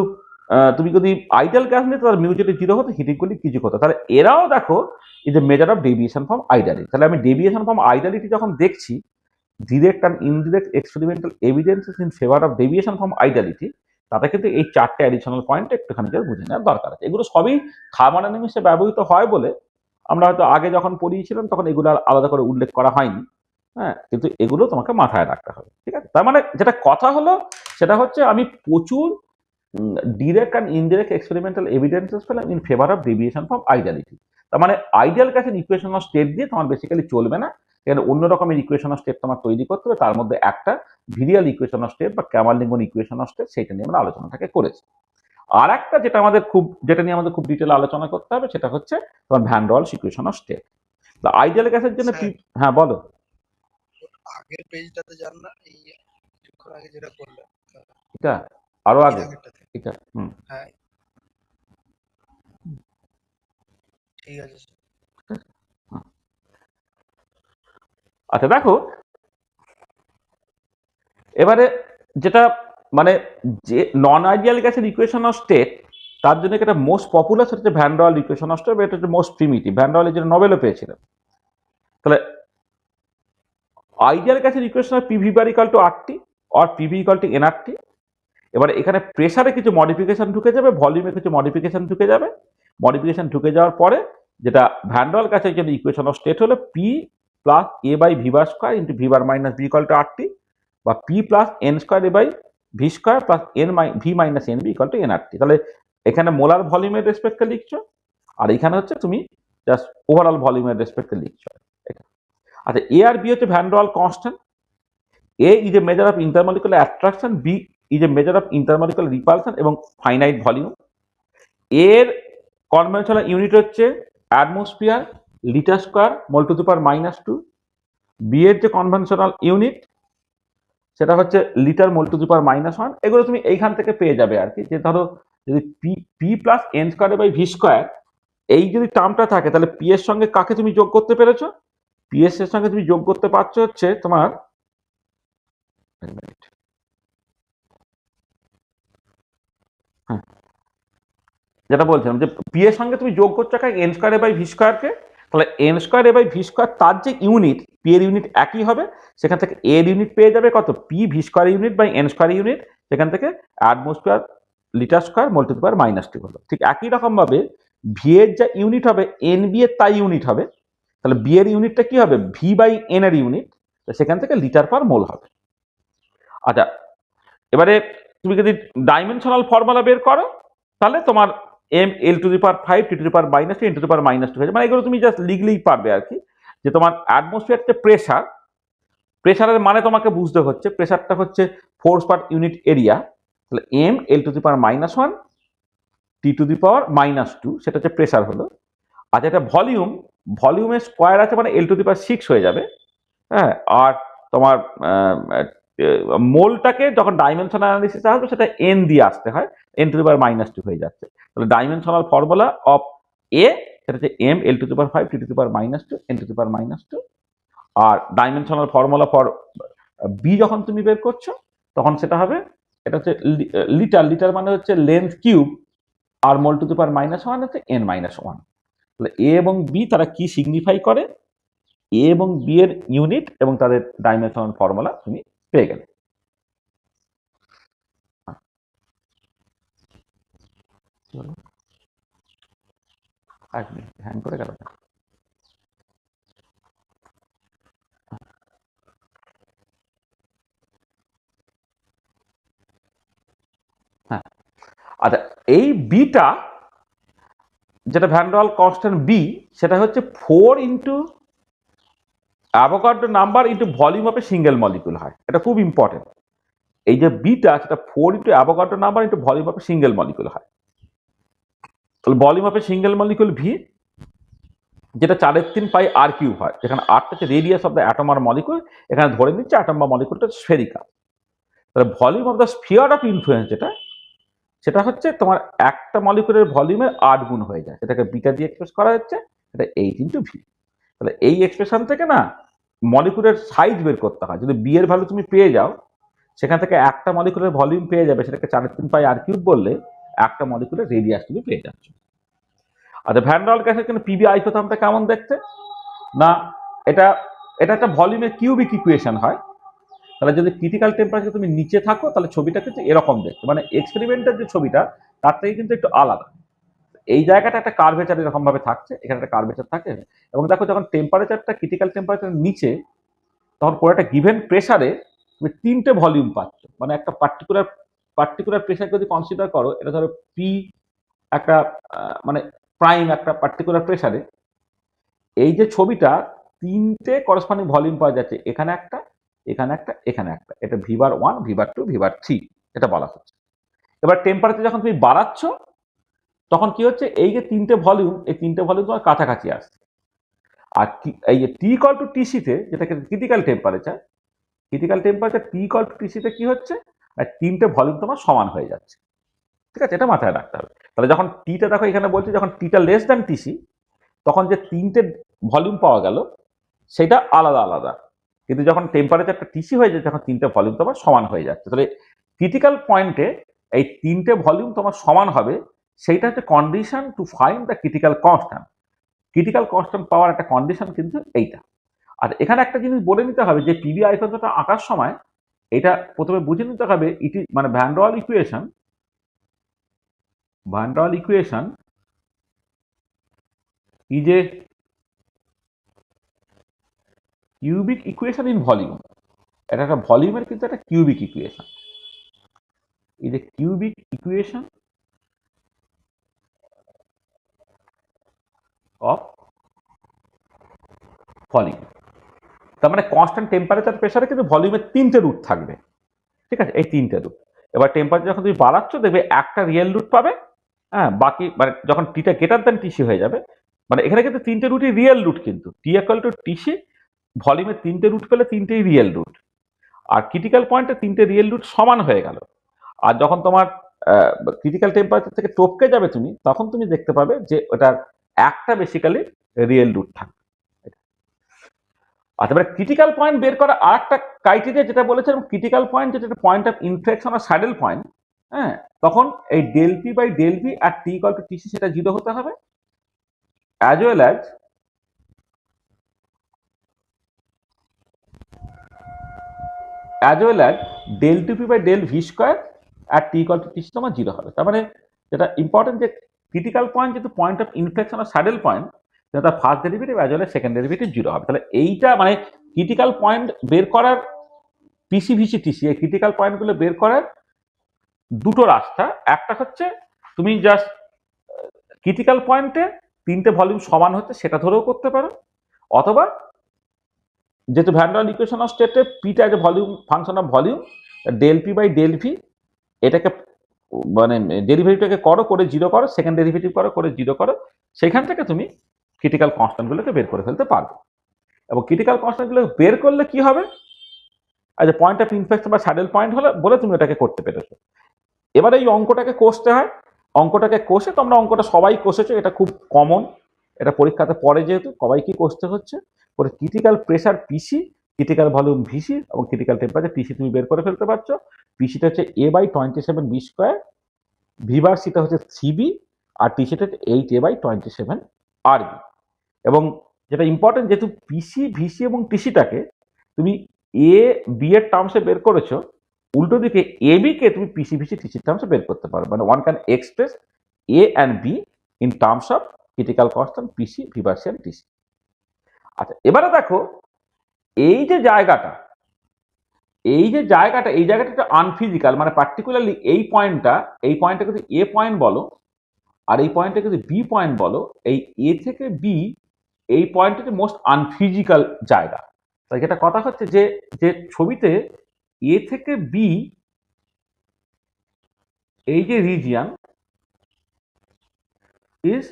তুমি যদি আইডিয়াল গ্যাস নিতে তাহলে মিউ যেটা জিরো হতো, হিট ইকুয়ালি কিছু হতো। তাহলে এরাও দেখো এই যে measure of deviation from ideality. তাহলে আমি ডেভিয়েশন ফ্রম আইডিয়ালিটি যখন দেখছি, direct and indirect experimental evidences in favour of deviation from ideality, তাতে কিন্তু এই চারটে অ্যাডিশনাল পয়েন্ট একটুখানি করে বুঝে নেওয়ার দরকার আছে। এগুলো সবই খামার নিমিশে ব্যবহৃত হয় বলে আমরা হয়তো আগে যখন পড়িয়েছিলাম তখন এগুলো আর আলাদা করে উল্লেখ করা হয়নি। হ্যাঁ, কিন্তু এগুলো তোমাকে মাথায় রাখতে হবে, ঠিক আছে? তার মানে যেটা কথা হলো সেটা হচ্ছে আমি প্রচুর direct and indirect experimental evidences পেলাম in favour of deviation from ideality. তার মানে আইডিয়াল গ্যাসের ইকুয়েশন অফ স্টেট দিয়ে তোমার বেসিক্যালি চলবে না, এখানে অন্য রকমের ইকুয়েশন অফ স্টেট তোমার তৈরি করতে হবে। তার মধ্যে একটা ভিরিয়াল ইকুয়েশন অফ স্টেট বা ক্যামারলিঙ্গন ইকুয়েশন অফ স্টেট, সেটা নিয়ে আমরা আলোচনাটাকে করেছি। আর একটা যেটা নিয়ে আমাদের খুব ডিটেল আলোচনা করতে হবে সেটা হচ্ছে তোমার van der Waals equation of state. Ideal গ্যাসের জন্য হ্যাঁ বলো। আগের পেজটাতে যান না, এই কিছুক্ষণ আগে যেটা করলেন এটা আরো আগে, এটা হ্যাঁ ঠিক আছে। আচ্ছা দেখো, এবারে যেটা মানে যে নন আইডিয়াল গ্যাসের ইকুয়েশন অফ স্টেট, তার জন্য একটা মোস্ট পপুলার সেটা হচ্ছে van der Waals equation of state. এটা হচ্ছে মোস্ট প্রিমিটিভ। ভ্যান ডর ওয়াল এর জন্য নোবেলও পেয়েছিলেন। তাহলে আইডিয়াল গ্যাসের equation PV bar equal to RT আর পিভি ইকুয়াল টু এনআরটি। এবারে এখানে প্রেসারে কিছু মডিফিকেশন ঢুকে যাবে, ভলিউমে কিছু মডিফিকেশন ঢুকে যাবে। মডিফিকেশন ঢুকে যাওয়ার পরে যেটা ভ্যান ডর ওয়াল গ্যাসের জন্য ইকুয়েশন অফ স্টেট হলো P plus A by V bar square into V bar minus V equal to RT, বা P plus N square A by V square plus N V minus N B equal to NRT. তাহলে এখানে molar ভলিউমের রেসপেক্টে লিখছো, আর এখানে হচ্ছে তুমি just overall ভলিউমের রেসপেক্টে লিখছো। আচ্ছা, এ আর বি হচ্ছে van der Waals constant. A is a measure of intermolecular attraction, B is a measure of intermolecular repulsion এবং ফাইনাইট ভলিউম। এর কনভেনশনাল ইউনিট হচ্ছে atmosphere litre square mole to the power -2। B এর যে conventional unit সেটা হচ্ছে litre mole to the power -1। এগুলো তুমি এইখান থেকে পেয়ে যাবে আর কি। যে ধরো যদি P P plus N square by V square এই যদি টার্মটা থাকে, তাহলে পি এর সঙ্গে কাকে তুমি যোগ করতে পেরেছো? পি এর সঙ্গে তুমি যোগ করতে পারছো হচ্ছে তোমার যেটা বলছিলাম যে পি এর সঙ্গে তুমি যোগ করছো এন স্কোয়ার বাই ভি স্কোয়ারকে। তাহলে N square by V square তার যে ইউনিট, পি এর ইউনিট একই হবে, সেখান থেকে এর ইউনিট পেয়ে যাবে কত? P V square unit by N square unit, সেখান থেকে atmosphere litre square mole to the power -2 হলো। ঠিক একই রকম ভাবে ভি এর যা ইউনিট হবে এন বি এর তাই ইউনিট হবে। তাহলে বি এর ইউনিটটা কি হবে? ভি বাই এন এর ইউনিট, সেখান থেকে লিটার পার মোল হবে। আচ্ছা, এবারে তুমি যদি ডাইমেনশনাল ফর্মুলা বের করো তাহলে তোমার M L to the power 5 T to the power -3 to the power -2 হয়ে যাবে। মানে এগুলো তুমি জাস্ট লিখলেই পারবে আর কি। যে তোমার অ্যাটমসফিয়ার যে প্রেসার, প্রেসারের মানে তোমাকে বুঝতে হচ্ছে প্রেসারটা হচ্ছে ফোর্স পার ইউনিট এরিয়া। তাহলে M L to the power -1 T to the power -2, সেটা হচ্ছে প্রেসার হলো। আচ্ছা, এটা ভলিউম, ভলিউমের স্কোয়ার আছে মানে এল টু দি পাওয়ার 6 হয়ে যাবে। হ্যাঁ, আর তোমার মোলটাকে যখন ডাইমেনশনাল অ্যানালিসিস আসবে সেটা এন দিয়ে আসতে হয়, এন টু দি পাওয়ার -2 হয়ে যাচ্ছে। তাহলে ডাইমেনশনাল ফর্মুলা অফ এ সেটা হচ্ছে M L to the power 5 T to the power -2 N to the power -2। আর ডাইমেনশনাল ফর্মুলা ফর বি যখন তুমি বের করছো তখন সেটা হবে, এটা হচ্ছে লিটার, লিটার মানে হচ্ছে লেন্থ কিউব, আর মোল টু দি পাওয়ার -1 হচ্ছে n -1। তাহলে এ এবং বি তারা কি সিগনিফাই করে, এ এবং বি এর ইউনিট এবং তাদের ডাইমেনশনাল ফর্মুলা তুমি পেয়ে গেলে। হ্যাং করে গেল। হ্যাঁ, আচ্ছা, এই বিটা যেটা van der Waals constant B, সেটা হচ্ছে 4 into Avogadro number into volume of a single molecule হয়। এটা খুব ইম্পর্টেন্ট। এই যে বিটা সেটা 4 into Avogadro number into volume of a single molecule হয়। তাহলে volume of a single molecule V, যেটা 4/3 পাই আর কিউব হয়, যেখানে আরটা হচ্ছে রেডিয়াস অফ দ্য অ্যাটম আর মলিকুল, এখানে ধরে নিচ্ছে অ্যাটম বা মলিকুলটা স্ফেরিকাল। তাহলে volume of the sphere of influence যেটা, সেটা হচ্ছে তোমার একটা মলিকুলের ভলিউমের 8 গুণ হয়ে যায়, সেটাকে বিটা দিয়ে এক্সপ্রেস করা হচ্ছে, এটা 8 ইন্টু ভি। তাহলে এই এক্সপ্রেশন থেকে না মলিকুলের সাইজ বের করতে হয়। যদি বি এর ভ্যালু তুমি পেয়ে যাও, সেখান থেকে একটা মলিকুলের ভলিউম পেয়ে যাবে, সেটাকে 4/3 পাই আর কিউব বললে একটা মলিকুলের রেডিয়াস তুমি পেয়ে যাচ্ছ। আচ্ছা, ভ্যান ডার ওয়াল গ্যাসের জন্য পিবি আইসোথার্মটা কেমন দেখতে? না, এটা এটা একটা ভলিউমের কিউবিক ইকুয়েশন হয়। তাহলে যদি ক্রিটিক্যাল টেম্পারেচার তুমি নিচে থাকো তাহলে ছবিটা কিন্তু এরকম দেখতে, মানে এক্সপেরিমেন্টের যে ছবিটা তার থেকে কিন্তু একটু আলাদা। এই জায়গাটা একটা কার্ভেচার এরকম ভাবে থাকছে, এখানে একটা কার্ভেচার থাকে। এবং দেখো যখন টেম্পারেচারটা ক্রিটিক্যাল টেম্পারেচারের নিচে, তখন পুরো একটা গিভেন প্রেসারে তুমি তিনটে ভলিউম পাচ্ছ। মানে একটা পার্টিকুলার প্রেসার যদি কনসিডার করো, এটা ধরো পি একটা মানে প্রাইম একটা পার্টিকুলার প্রেসারে, এই যে ছবিটা তিনটে করসপন্ডিং ভলিউম পাওয়া যাচ্ছে, এখানে একটা, এখানে একটা, এখানে একটা। এটা ভিভার 1, ভিভার 2, ভিভার 3 এটা বলা হচ্ছে। এবার টেম্পারেচার যখন তুমি বাড়াচ্ছ তখন কি হচ্ছে, এই যে তিনটে ভলিউম, এই তিনটে ভলিউম তোমার কাছাকাছি আসছে। আর এই যে টি ইকুয়াল টু টিসিতে, যেটাকে critical temperature T equal to টিসিতে কি হচ্ছে, আর তিনটে ভলিউম তোমার সমান হয়ে যাচ্ছে। ঠিক আছে, এটা মাথায় রাখতে হবে। তাহলে যখন টিটা দেখো এখানে বলছে, যখন টিটা লেস দ্যান টিসি, তখন যে তিনটে ভলিউম পাওয়া গেল সেটা আলাদা আলাদা। কিন্তু যখন টেম্পারেচারটা টিসি হয়ে যায়, তখন তিনটে ভলিউম তোমার সমান হয়ে যাচ্ছে। তাহলে ক্রিটিক্যাল পয়েন্টে এই তিনটে ভলিউম তোমার সমান হবে, সেইটা হচ্ছে condition two find the critical constant. Critical constant পাওয়ার একটা কন্ডিশন কিন্তু এইটা। আর এখানে একটা জিনিস বলে নিতে হবে যে পিবি আয়তনটা আঁকার সময় এটা প্রথমে বুঝে নিতে হবে, ইটি মানে van der Waal equation is a cubic equation in volume. এটা একটা ভলিউমের কিন্তু একটা cubic equation, is a cubic equation of volume. তার মানে কনস্ট্যান্ট টেম্পারেচার প্রেসারে কিন্তু ভলিউমের তিনটে রুট থাকবে। ঠিক আছে, এই তিনটে রুট। এবার টেম্পারেচার যখন তুমি বাড়াচ্ছ দেখবে একটা রিয়েল রুট পাবে, হ্যাঁ, বাকি মানে যখন টিটা গ্রেটার দ্যান টিসি হয়ে যাবে, মানে এখানে কিন্তু তিনটে রুটই রিয়েল রুট, কিন্তু টি ইকুয়াল টু টিসি ভলিউমের তিনটে রুট পেলে তিনটেই রিয়েল রুট। আর ক্রিটিক্যাল পয়েন্টে তিনটে রিয়েল রুট সমান হয়ে গেল। আর যখন তোমার ক্রিটিক্যাল টেম্পারেচার থেকে টপকে যাবে তুমি, তখন তুমি দেখতে পাবে যে ওটার একটা বেসিক্যালি রিয়েল রুট থাকবে। আর তারপরে ক্রিটিক্যাল পয়েন্ট বের করা আর একটা ক্রাইটেরিয়া যেটা বলেছিলাম, ক্রিটিক্যাল পয়েন্ট যেটা পয়েন্ট অফ ইনফ্লেকশন আর স্যাডেল পয়েন্ট, হ্যাঁ, তখন এই del P by del V আর টি ইকুয়াল টু টিসি সেটা 0 হতে হবে, as well as del two P by del V square R T equal to TC তোমার 0 হবে। তার মানে যেটা ইম্পর্টেন্ট যে ক্রিটিক্যাল পয়েন্ট যেহেতু পয়েন্ট অফ ইনফ্লেকশন আর স্যাডেল পয়েন্ট, তার first derivative as well second derivative 0 হবে। তাহলে এইটা মানে ক্রিটিক্যাল পয়েন্ট বের করার পিসি ভিসি টিসি, এই ক্রিটিক্যাল পয়েন্টগুলো বের করার দুটো রাস্তা। একটা হচ্ছে তুমি জাস্ট ক্রিটিক্যাল পয়েন্টে তিনটে ভলিউম সমান হচ্ছে সেটা ধরেও করতে পারো, অথবা যেহেতু van der Waal equation of স্টেটে পিটা যে volume function of volume, del P by del V এটাকে মানে ডেরিভেটিভটাকে করে 0 করো, সেকেন্ড ডেরিভেটিভ করে 0 করো, সেখান থেকে তুমি ক্রিটিক্যাল কনস্ট্যান্টগুলোকে বের করে ফেলতে পারবে। এবং ক্রিটিক্যাল কনস্ট্যান্টগুলো বের করলে কি হবে, আচ্ছা পয়েন্ট অফ ইনফ্লেকশন বা স্যাডেল পয়েন্ট হলে বলে তুমি এটাকে করতে পেরেছো। এবারে এই অঙ্কটাকে কষতে হয়, অঙ্কটাকে কষে তোমরা অঙ্কটা সবাই কষেছো, এটা খুব কমন, এটা পরীক্ষাতে পড়ে যেহেতু সবাইকে কষতে হচ্ছে। পরে ক্রিটিক্যাল প্রেসার পিসি, ক্রিটিক্যাল ভলিউম ভিসি এবং ক্রিটিক্যাল টেম্পারেচার টিসি তুমি বের করে ফেলতে পারছো। পিসিটা হচ্ছে এ বাই 27 বি স্কোয়ার, ভিভার সিটা হচ্ছে 3বি, আর টিসিটা হচ্ছে 8a বাই 27 আরবি। এবং যেটা ইম্পর্টেন্ট, যেহেতু পিসি ভিসি এবং টিসিটাকে তুমি এ বি এর টার্মসে বের করেছো, উল্টো দিকে এ বি কে তুমি পিসি ভিসি টিসির টার্মসে বের করতে পারো। মানে one can express A and B in terms of critical constant PC V bar C and TC. আচ্ছা, এবারে দেখো এই যে জায়গাটা এই জায়গাটা একটা আনফিজিক্যাল, মানে পার্টিকুলারলি এই পয়েন্টটা যদি এ পয়েন্ট বলো আর এই পয়েন্টটাকে যদি বি পয়েন্ট বলো, এই এ থেকে বি এই পয়েন্টটা হচ্ছে মোস্ট আনফিজিক্যাল জায়গা। তাই যেটা কথা হচ্ছে যে যে ছবিতে এ থেকে বি এই যে রিজিয়ন ইজ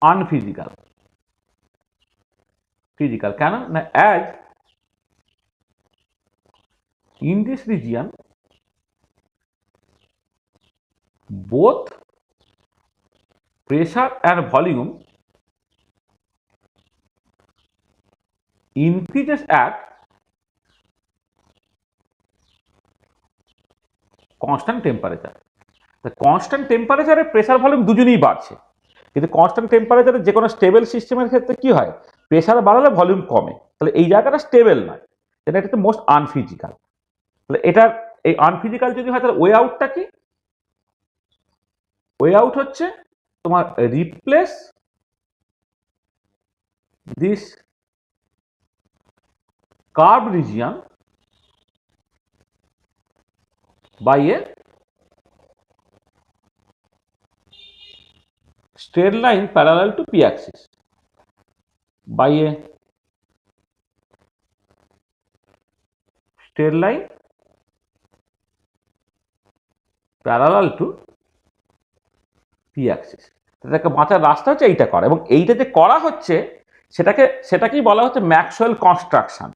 আনফিজিক্যাল। ফিজিক্যাল কেন না, as in this region both pressure and volume increases at constant temperature। Constant টেম্পারেচারে প্রেসার ভলিউম দুজনেই বাড়ছে, কিন্তু কনস্ট্যান্ট টেম্পারেচারে যে কোনো স্টেবল সিস্টেমের ক্ষেত্রে কি হয়, প্রেসার বাড়ালে ভলিউম কমে, তাহলে এই জায়গাটা স্টেবল নয়, এটা একটা মোস্ট আনফিজিক্যাল। তাহলে এটার এই আনফিজিক্যাল যদি হয় তাহলে ওয়ে আউটটা কি? ওয়ে আউট হচ্ছে তোমার replace this curve region by a straight line parallel to p axis by a straight line parallel to p axis। এটাকে বাঁচার রাস্তা হচ্ছে এইটা করা, এবং এইটা যে করা হচ্ছে সেটাকেই বলা হচ্ছে ম্যাক্সওয়েল কনস্ট্রাকশন।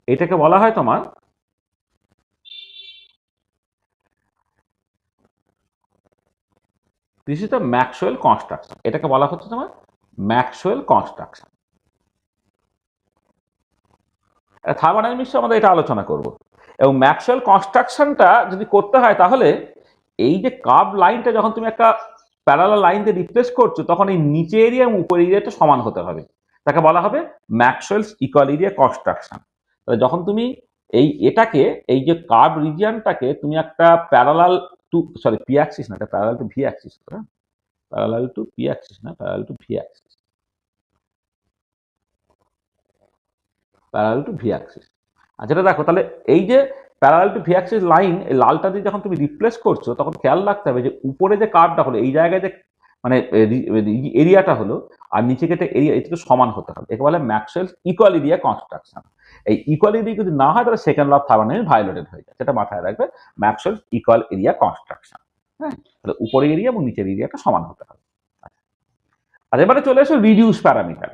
এটাকে বলা হয় তোমার this is the Maxwell construction, এটাকে বলা হচ্ছে তোমার ম্যাক্সওয়েল কনস্ট্রাকশন। থার্মোডাইনামিক্সে আমাদের এটা আলোচনা করব, এবং ম্যাক্সওয়েল কনস্ট্রাকশনটা যদি করতে হয় তাহলে এই যে কার্ভ লাইনটা যখন তুমি একটা প্যারালাল লাইন দিয়ে রিপ্লেস করছো তখন এই নিচে এরিয়া এবং উপর এরিয়াটা সমান হতে হবে, তাকে বলা হবে ম্যাক্সওয়েলস ইকুয়াল এরিয়া কনস্ট্রাকশন। তাহলে যখন তুমি এই যে কার্ভ রিজিয়নটাকে তুমি একটা প্যারালাল টু পি অ্যাক্সিস না, এটা parallel to V axis, parallel to P axis না, parallel to V axis, parallel to V axis. আচ্ছা এটা দেখো, তাহলে এই যে parallel to V axis line, এই লালটা দিয়ে যখন তুমি রিপ্লেস করছো তখন খেয়াল রাখতে হবে যে উপরে যে কার্ভটা হলো এই জায়গায় যে মানে এরিয়াটা হলো আর নিচে কেটে এরিয়া এটা সমান হতে হবে, একে বলে ম্যাক্সওয়েলস ইকুয়াল এরিয়া কনস্ট্রাকশন। এই ইকুয়াল এরিয়া যদি না হয় তাহলে second law of thermodynamics violated হয়ে যায়, সেটা মাথায় রাখবে, ম্যাক্সওয়েলস ইকুয়াল এরিয়া কনস্ট্রাকশন। হ্যাঁ, তাহলে উপরের এরিয়া এবং নিচের এরিয়াটা সমান হতে হবে। আর এবারে চলে এসো রিডিউস প্যারামিটার।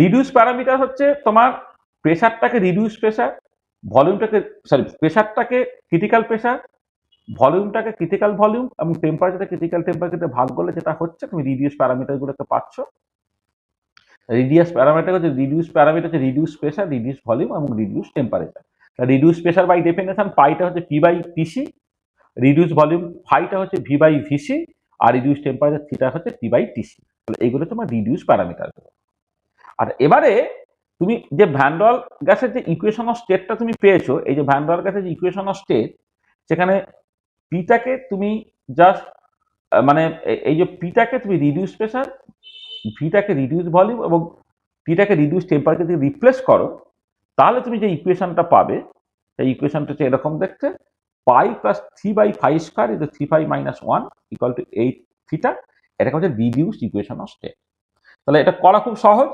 রিডিউস প্যারামিটার হচ্ছে তোমার প্রেসারটাকে রিডিউস প্রেসার, ভলিউমটাকে প্রেসারটাকে ক্রিটিক্যাল প্রেসার, ভলিউমটাকে ক্রিটিক্যাল ভলিউম এবং টেম্পারেচারটা ক্রিটিক্যাল টেম্পারেচারে ভাগ করলে যেটা হচ্ছে তুমি রিডিউস প্যারামিটারগুলোকে পাচ্ছ। রিডিউস প্যারামিটার হচ্ছে রিডিউস প্রেসার, রিডিউস ভলিউম এবং reduce temperature. Reduce pressure by definition পাইটা হচ্ছে P by PC, reduce volume ফাইটা হচ্ছে ভি বাই ভিসি, আর রিডিউস টেম্পারেচার থিটা হচ্ছে টি বাই টিসি। তাহলে এইগুলো তোমার রিডিউস প্যারামিটার। আর এবারে তুমি যে ভ্যান ডল গ্যাসের যে ইকুয়েশন অফ স্টেটটা তুমি পেয়েছো, এই যে ভ্যান ডল গ্যাসের যে ইকুয়েশন অফ স্টেট, সেখানে পিটাকে তুমি জাস্ট মানে এই যে পিটাকে তুমি রিডিউস প্রেসার, ভিটাকে রিডিউস ভলিউম এবং টিটাকে রিডিউস টেম্পারেচার দিয়ে রিপ্লেস করো, তাহলে তুমি যে ইকুয়েশনটা পাবে সেই ইকুয়েশনটা হচ্ছে এরকম দেখতে, পাই plus 3/5 square is 3 minus 1 equal to 8 theta. এটাকে হচ্ছে রিডিউস ইকুয়েশন অফ স্টেট। তাহলে এটা করা খুব সহজ।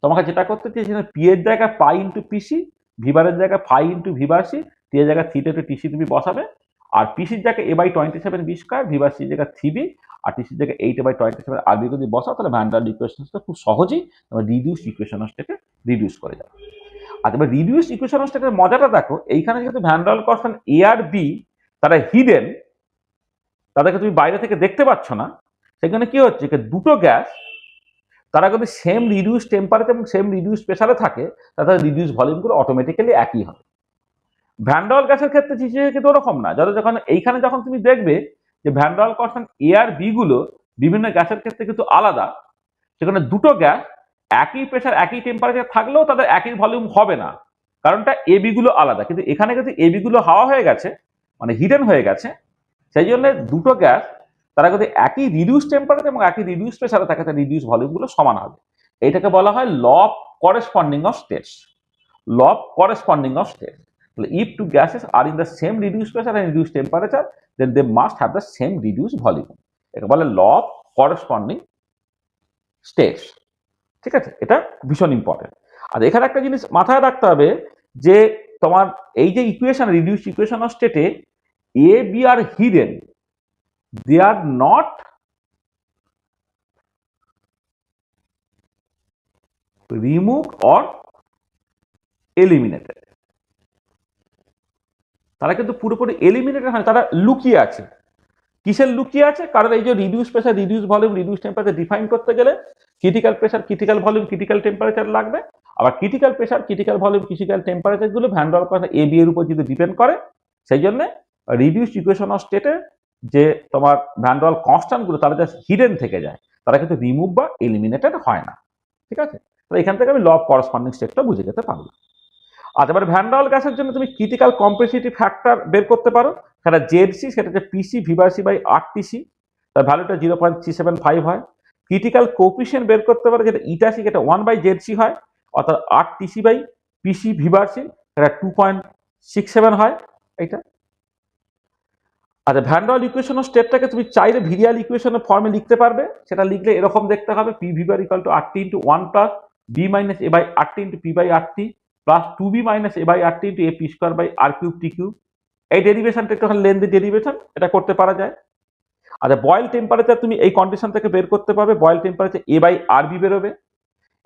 তোমাকে যেটা করতে চেয়েছি পি এর জায়গায় পাই ইন্টু পিসি, ভিবারের জায়গায় ফাই ইন্টু ভিভারসি, টি এর জায়গায় থিটা টু টিসি তুমি বসাবে, আর পিসির জায়গায় a বাই 27 বি স্কয়ার, ভিভারসির জায়গায় 3b, আর টিসির জায়গায় 8/27 আরবি যদি বসাও তাহলে ভ্যান ডাল ইকুয়েশনটা খুব সহজেই তোমার রিডিউস ইকুয়েশন অফ স্টেটে রিডিউস করে যাবে। আর এবার রিডিউস ইকুয়েশন অফ স্টেটের মজাটা দেখো, এইখানে যেহেতু ভ্যান ডাল কনস্ট্যান্ট এ আর বি তারা হিডেন, তাদেরকে তুমি বাইরে থেকে দেখতে পাচ্ছ না, সেখানে কি হচ্ছে দুটো গ্যাস তারা যদি সেম রিডিউস টেম্পারেচার এবং সেম রিডিউস প্রেসারে থাকে তাহলে রিডিউস ভলিউমগুলো অটোমেটিক্যালি একই হবে। ভ্যান ডাল গ্যাসের ক্ষেত্রে কিন্তু ওরকম না। যখন যখন তুমি দেখবে যে ভ্যান ডাল কনস্ট্যান্ট এ আর বি গুলো বিভিন্ন গ্যাসের ক্ষেত্রে কিন্তু আলাদা, সেখানে দুটো গ্যাস একই প্রেসার একই টেম্পারেচার থাকলেও তাদের একই ভলিউম হবে না, কারণটা এ বি গুলো আলাদা। কিন্তু এখানে কিন্তু এ বি গুলো হাওয়া হয়ে গেছে, মানে হিডেন হয়ে গেছে, সেই জন্য দুটো গ্যাস তারা যদি একই রিডিউস টেম্পারেচার এবং একই রিডিউস প্রেসারে থাকে তার রিডিউস ভলিউমগুলো সমান হবে। এটাকে বলা হয় law of corresponding of states. Law of corresponding of states. If two gases are in the same reduced pressure and reduced temperature, then they must have the same reduced volume. এটা বলে ল of corresponding states. ঠিক আছে, এটা ভীষণ important. আর এখানে একটা জিনিস মাথায় রাখতে হবে যে তোমার এই যে ইকুয়েশন রিডিউসড ইকুয়েশন অফ স্টেটে A B are hidden, they are not removed or eliminated। তারা কিন্তু পুরোপুরি এলিমিনেটেড হয়, তারা লুকিয়ে আছে। কিসের লুকিয়ে আছে? কারণ এই যে reduce pressure, reduce volume, reduce temperature define করতে গেলে critical pressure, critical volume, critical temperature লাগবে। আবার critical pressure, critical volume, critical temperature গুলো ভ্যান ডাল কনস্ট্যান্ট এ বি এর উপর যদি ডিপেন্ড করে, সেই জন্য রিডিউস ইকুয়েশন অফ স্টেটে যে তোমার ভ্যান ডের ওয়াল কনস্ট্যান্ট গুলো তারা জাস্ট হিডেন থেকে যায়, তারা কিন্তু রিমুভ বা এলিমিনেটেড হয় না। ঠিক আছে, তো এখান থেকে আমি ল অফ করসপন্ডিং স্টেটটা বুঝে যেতে পারবো। আচ্ছা, এবার ভ্যান ডের ওয়াল গ্যাসের জন্য তুমি ক্রিটিক্যাল কম্প্রেসিভিটি ফ্যাক্টর বের করতে পারো, সেটা জেডসি, সেটা হচ্ছে পিসি ভি/সি বাই আরটিসি, তার ভ্যালুটা 0.375 হয়। ক্রিটিক্যাল কোফিশিয়েন্ট বের করতে পারো, যেটা ইটাসি, যেটা 1/জেডসি হয়, অর্থাৎ আরটিসি বাই পিসি ভি/সি, সেটা 2.67 হয় এইটা। আচ্ছা, van der Waals equation of স্টেটটাকে তুমি চাইলে ভিরিয়াল ইকুয়েশনের ফর্মে লিখতে পারবে, সেটা লিখলে এরকম দেখতে হবে, P V bar equal to RT into 1 plus B minus A by RT into P by RT plus 2b minus A by RT into A P square by R cube T cube. এই ডেরিভেশনটা একটুখানি lengthy derivation, এটা করতে পারা যায়। আচ্ছা, boil temperature তুমি এই কন্ডিশন থেকে বের করতে পারবে, বয়েল টেম্পারেচার এ বাই আরবি বেরোবে।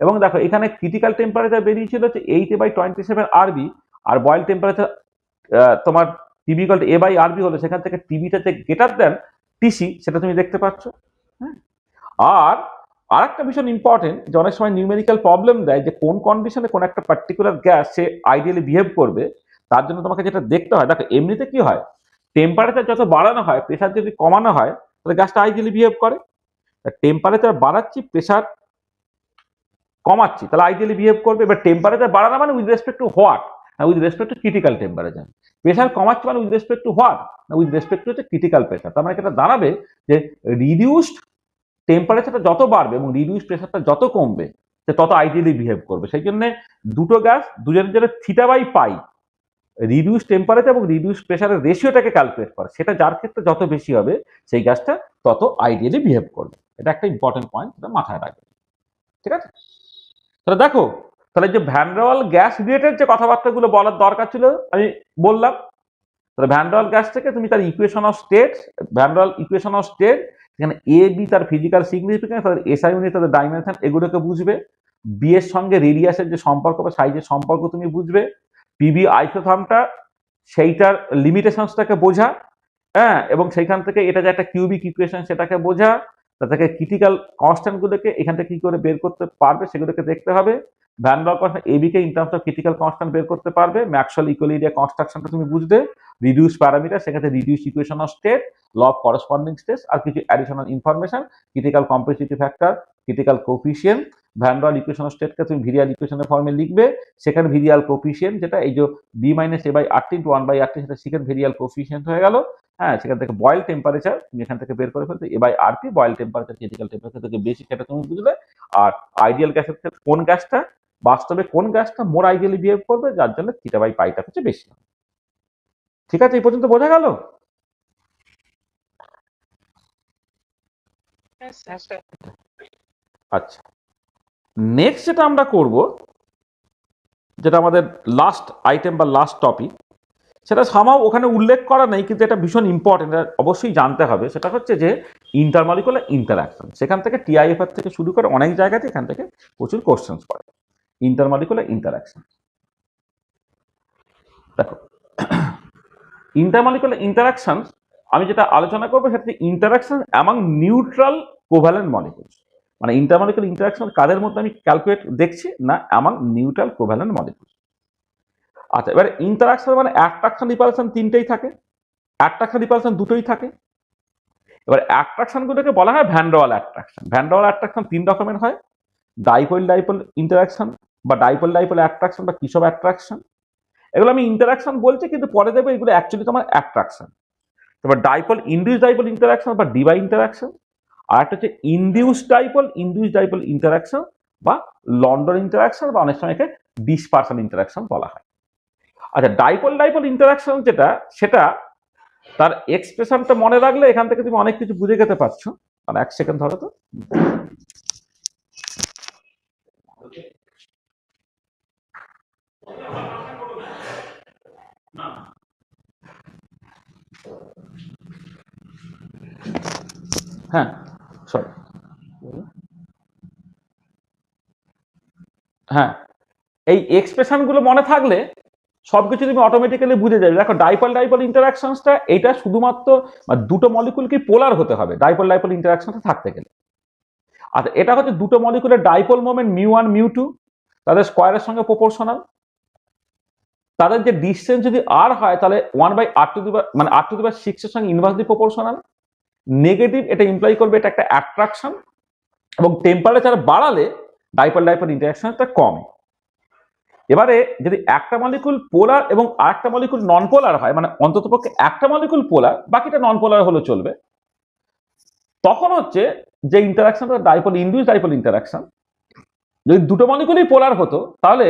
এবং দেখো এখানে ক্রিটিক্যাল টেম্পারেচার বেরিয়েছিল হচ্ছে 8/27 আরবি, আর বয়েল টেম্পারেচার তোমার TB equal to A by RB হলো, সেখান থেকে টিবিটা যে গ্রেটার দেন টিসি সেটা তুমি দেখতে পাচ্ছ। হ্যাঁ, আর আরেকটা ভীষণ ইম্পর্টেন্ট, যে অনেক সময় নিউমেরিক্যাল প্রবলেম দেয় যে কোন কন্ডিশনে কোন একটা পার্টিকুলার গ্যাস সে আইডিয়ালি বিহেভ করবে, তার জন্য তোমাকে যেটা দেখতে হয়, দেখো এমনিতে কি হয়, টেম্পারেচার যত বাড়ানো হয়, প্রেশার যদি কমানো হয়, তাহলে গ্যাসটা আইডিয়ালি বিহেভ করে। টেম্পারেচার বাড়াচ্ছি, প্রেশার কমাচ্ছি, তাহলে আইডিয়ালি বিহেভ করবে। এবার টেম্পারেচার বাড়ানো মানে উইথ রেসপেক্ট টু হোয়াট, না with respect to critical temperature. Pressure কমাচ্ছে মানে উইথ রেসপেক্ট টু হোয়াট, না উইথ রেসপেক্ট টু হচ্ছে ক্রিটিক্যাল প্রেশার। তার মানে এটা দাঁড়াবে যে রিডিউসড টেম্পারেচারটা যত বাড়বে এবং রিডিউস প্রেশারটা যত কমবে, সে তত আইডিয়ালি বিহেভ করবে। সেই জন্য দুটো গ্যাস দুজনের জন্য theta by pi reduce temperature এবং রিডিউস প্রেশারের রেশিওটাকে ক্যালকুলেট করে, সেটা যার ক্ষেত্রে যত বেশি হবে সেই গ্যাসটা তত আইডিয়ালি বিহেভ করবে। এটা একটা ইম্পর্টেন্ট পয়েন্ট, এটা মাথায় রাখবে। ঠিক আছে, তাহলে দেখো, তাহলে যে ভ্যান ডের ওয়াল গ্যাস রিলেটেড যে কথাবার্তাগুলো বলার দরকার ছিল আমি বললাম। তাহলে ভ্যান ডের ওয়াল গ্যাস থেকে তুমি তার equation of state, van der Waals equation of state, এখানে এ বি তার ফিজিক্যাল সিগনিফিকেন্স, তাদের এসআই ইউনিট, তাদের ডাইমেনশন, এগুলোকে বুঝবে। বি এর সঙ্গে রেডিয়াসের যে সম্পর্ক বা সাইজের সম্পর্ক তুমি বুঝবে। পিবি আইসোথার্মটা সেইটার লিমিটেশনসটাকে বোঝা, হ্যাঁ, এবং সেইখান থেকে এটা যে একটা কিউবিক ইকুয়েশন সেটাকে বোঝা। তা থেকে ক্রিটিক্যাল কনস্ট্যান্টগুলোকে এখান থেকে কি করে বের করতে পারবে সেগুলোকে দেখতে হবে। Van der Waals constant A B কে in terms of critical constant বের করতে পারবে। ম্যাক্সওয়েল ইকুয়ালিব্রিয়াম কনস্ট্রাকশনটা তুমি বুঝবে। রিডিউস প্যারামিটার, সেখানে reduce equation of state, law of corresponding states, আর কিছু additional information, critical compressibility factor, critical coefficient. Van der Waals equation of স্টেটকে তুমি ভিরিয়াল ইকুয়েশনের ফর্মে লিখবে। সেখানে ভিরিয়াল কোফিশিয়েন্ট, যেটা এই যে B minus A by RT into 1/RT, সেটা সেখানে ভিরিয়াল কোফিশিয়েন্ট হয়ে গেল। হ্যাঁ, সেখান থেকে বয়েল টেম্পারেচার তুমি এখান থেকে বের করে ফেলতে, A by RB, Boyle temperature critical temperature থেকে বেশি, সেটা তুমি বুঝলে। আর আইডিয়াল গ্যাসের ক্ষেত্রে কোন গ্যাসটা বাস্তবে কোন গ্যাসটা মোর আইডিয়ালি বিহেভ করবে, যার জন্য থিটা বাই পাইটা হচ্ছে বেশি। ঠিক আছে, এই পর্যন্ত বোঝা গেল? আচ্ছা, নেক্সট যেটা আমরা করব, যেটা আমাদের লাস্ট আইটেম বা লাস্ট টপিক, সেটা সামাও ওখানে উল্লেখ করা নেই, কিন্তু এটা ভীষণ ইম্পর্টেন্ট, অবশ্যই জানতে হবে। সেটা হচ্ছে যে ইন্টারমলিকুলার ইন্টারাকশন। সেখান থেকে টিআইএফআর থেকে শুরু করে অনেক জায়গাতে এখান থেকে প্রচুর কোশ্চেন্স পড়ে। ইন্টারমলিকুলার ইন্টারাকশন, দেখো ইন্টারমলিকুলার ইন্টারাকশন আমি যেটা আলোচনা করবো সেটা হচ্ছে interaction among neutral covalent molecules. মানে ইন্টারমলিকুলার ইন্টারাকশন কাদের মধ্যে আমি ক্যালকুলেট দেখছি, না অ্যামং নিউট্রাল কোভ্যালেন্ট মলিকুলস। আচ্ছা, এবার ইন্টারাকশন মানে অ্যাট্রাকশন রিপালশন তিনটেই থাকে, অ্যাট্রাকশন রিপালশন দুটোই থাকে। এবার অ্যাট্রাকশন গুলোকে বলা হয় ভ্যান ডের ওয়াল অ্যাট্রাকশন। ভ্যান ডের ওয়াল অ্যাট্রাকশন তিন রকমের হয়, ডাইপোল ডাইপোল ইন্টারাকশন বা ডাইপোল ডাইপোল অ্যাট্রাকশন বা কিসব অ্যাট্রাকশন। এগুলো আমি ইন্টারাকশন বলছি, কিন্তু পরে দেবো এগুলো অ্যাকচুয়ালি তোমার অ্যাট্রাকশন। তারপর ডাইপোল ইনডিউস ডাইপোল ইন্টারাকশন বা ডিবাই ইন্টারাকশন, আর একটা হচ্ছে ইনডিউস ডাইপোল ইন্টারাকশন বা লন্ডন ইন্টারাকশন, বা অনেক সময় একে ডিসপারশন ইন্টারাকশন বলা হয়। আচ্ছা, ডাইপোল ইন্টারাকশন যেটা, সেটা তার এক্সপ্রেশনটা মনে রাখলে এখান থেকে তুমি অনেক কিছু বুঝে যেতে পারছো। মানে এক সেকেন্ড ধরো তো। হ্যাঁ, সরি, হ্যাঁ, এই এক্সপ্রেশন গুলো মনে থাকলে সবকিছু তুমি অটোমেটিক্যালি বুঝে যাবে। দেখো ডাইপোল ইন্টারাকশনসটা এটা শুধুমাত্র দুটো মলিকুলকে পোলার হতে হবে ডাইপোল ইন্টারাকশনটা থাকতে গেলে। আচ্ছা, এটা হচ্ছে দুটো মলিকুলের ডাইপোল মোমেন্ট μ1 μ2, তাদের স্কয়ারের সঙ্গে প্রপোর্শনাল। তাদের যে ডিস্টেন্স যদি আর হয় তাহলে 1/r⁴ মানে r⁶ এর সঙ্গে ইনভার্সলি প্রপোর্শনাল। নেগেটিভ এটা ইমপ্লাই করবে এটা একটা অ্যাট্রাকশন, এবং টেম্পারেচার বাড়ালে ডাইপোল ডাইপোল ইন্টারাকশনটা কমে। এবারে যদি একটা মলিকুল পোলার এবং আরেকটা মলিকুল নন পোলার হয়, মানে অন্ততপক্ষে একটা মলিকুল পোলার বাকিটা নন পোলার হলে চলবে, তখন হচ্ছে যে ইন্টারাকশনটা ডাইপোল ইনডিউস ডাইপোল ইন্টারাকশন, যদি দুটো মলিকুলই পোলার হতো তাহলে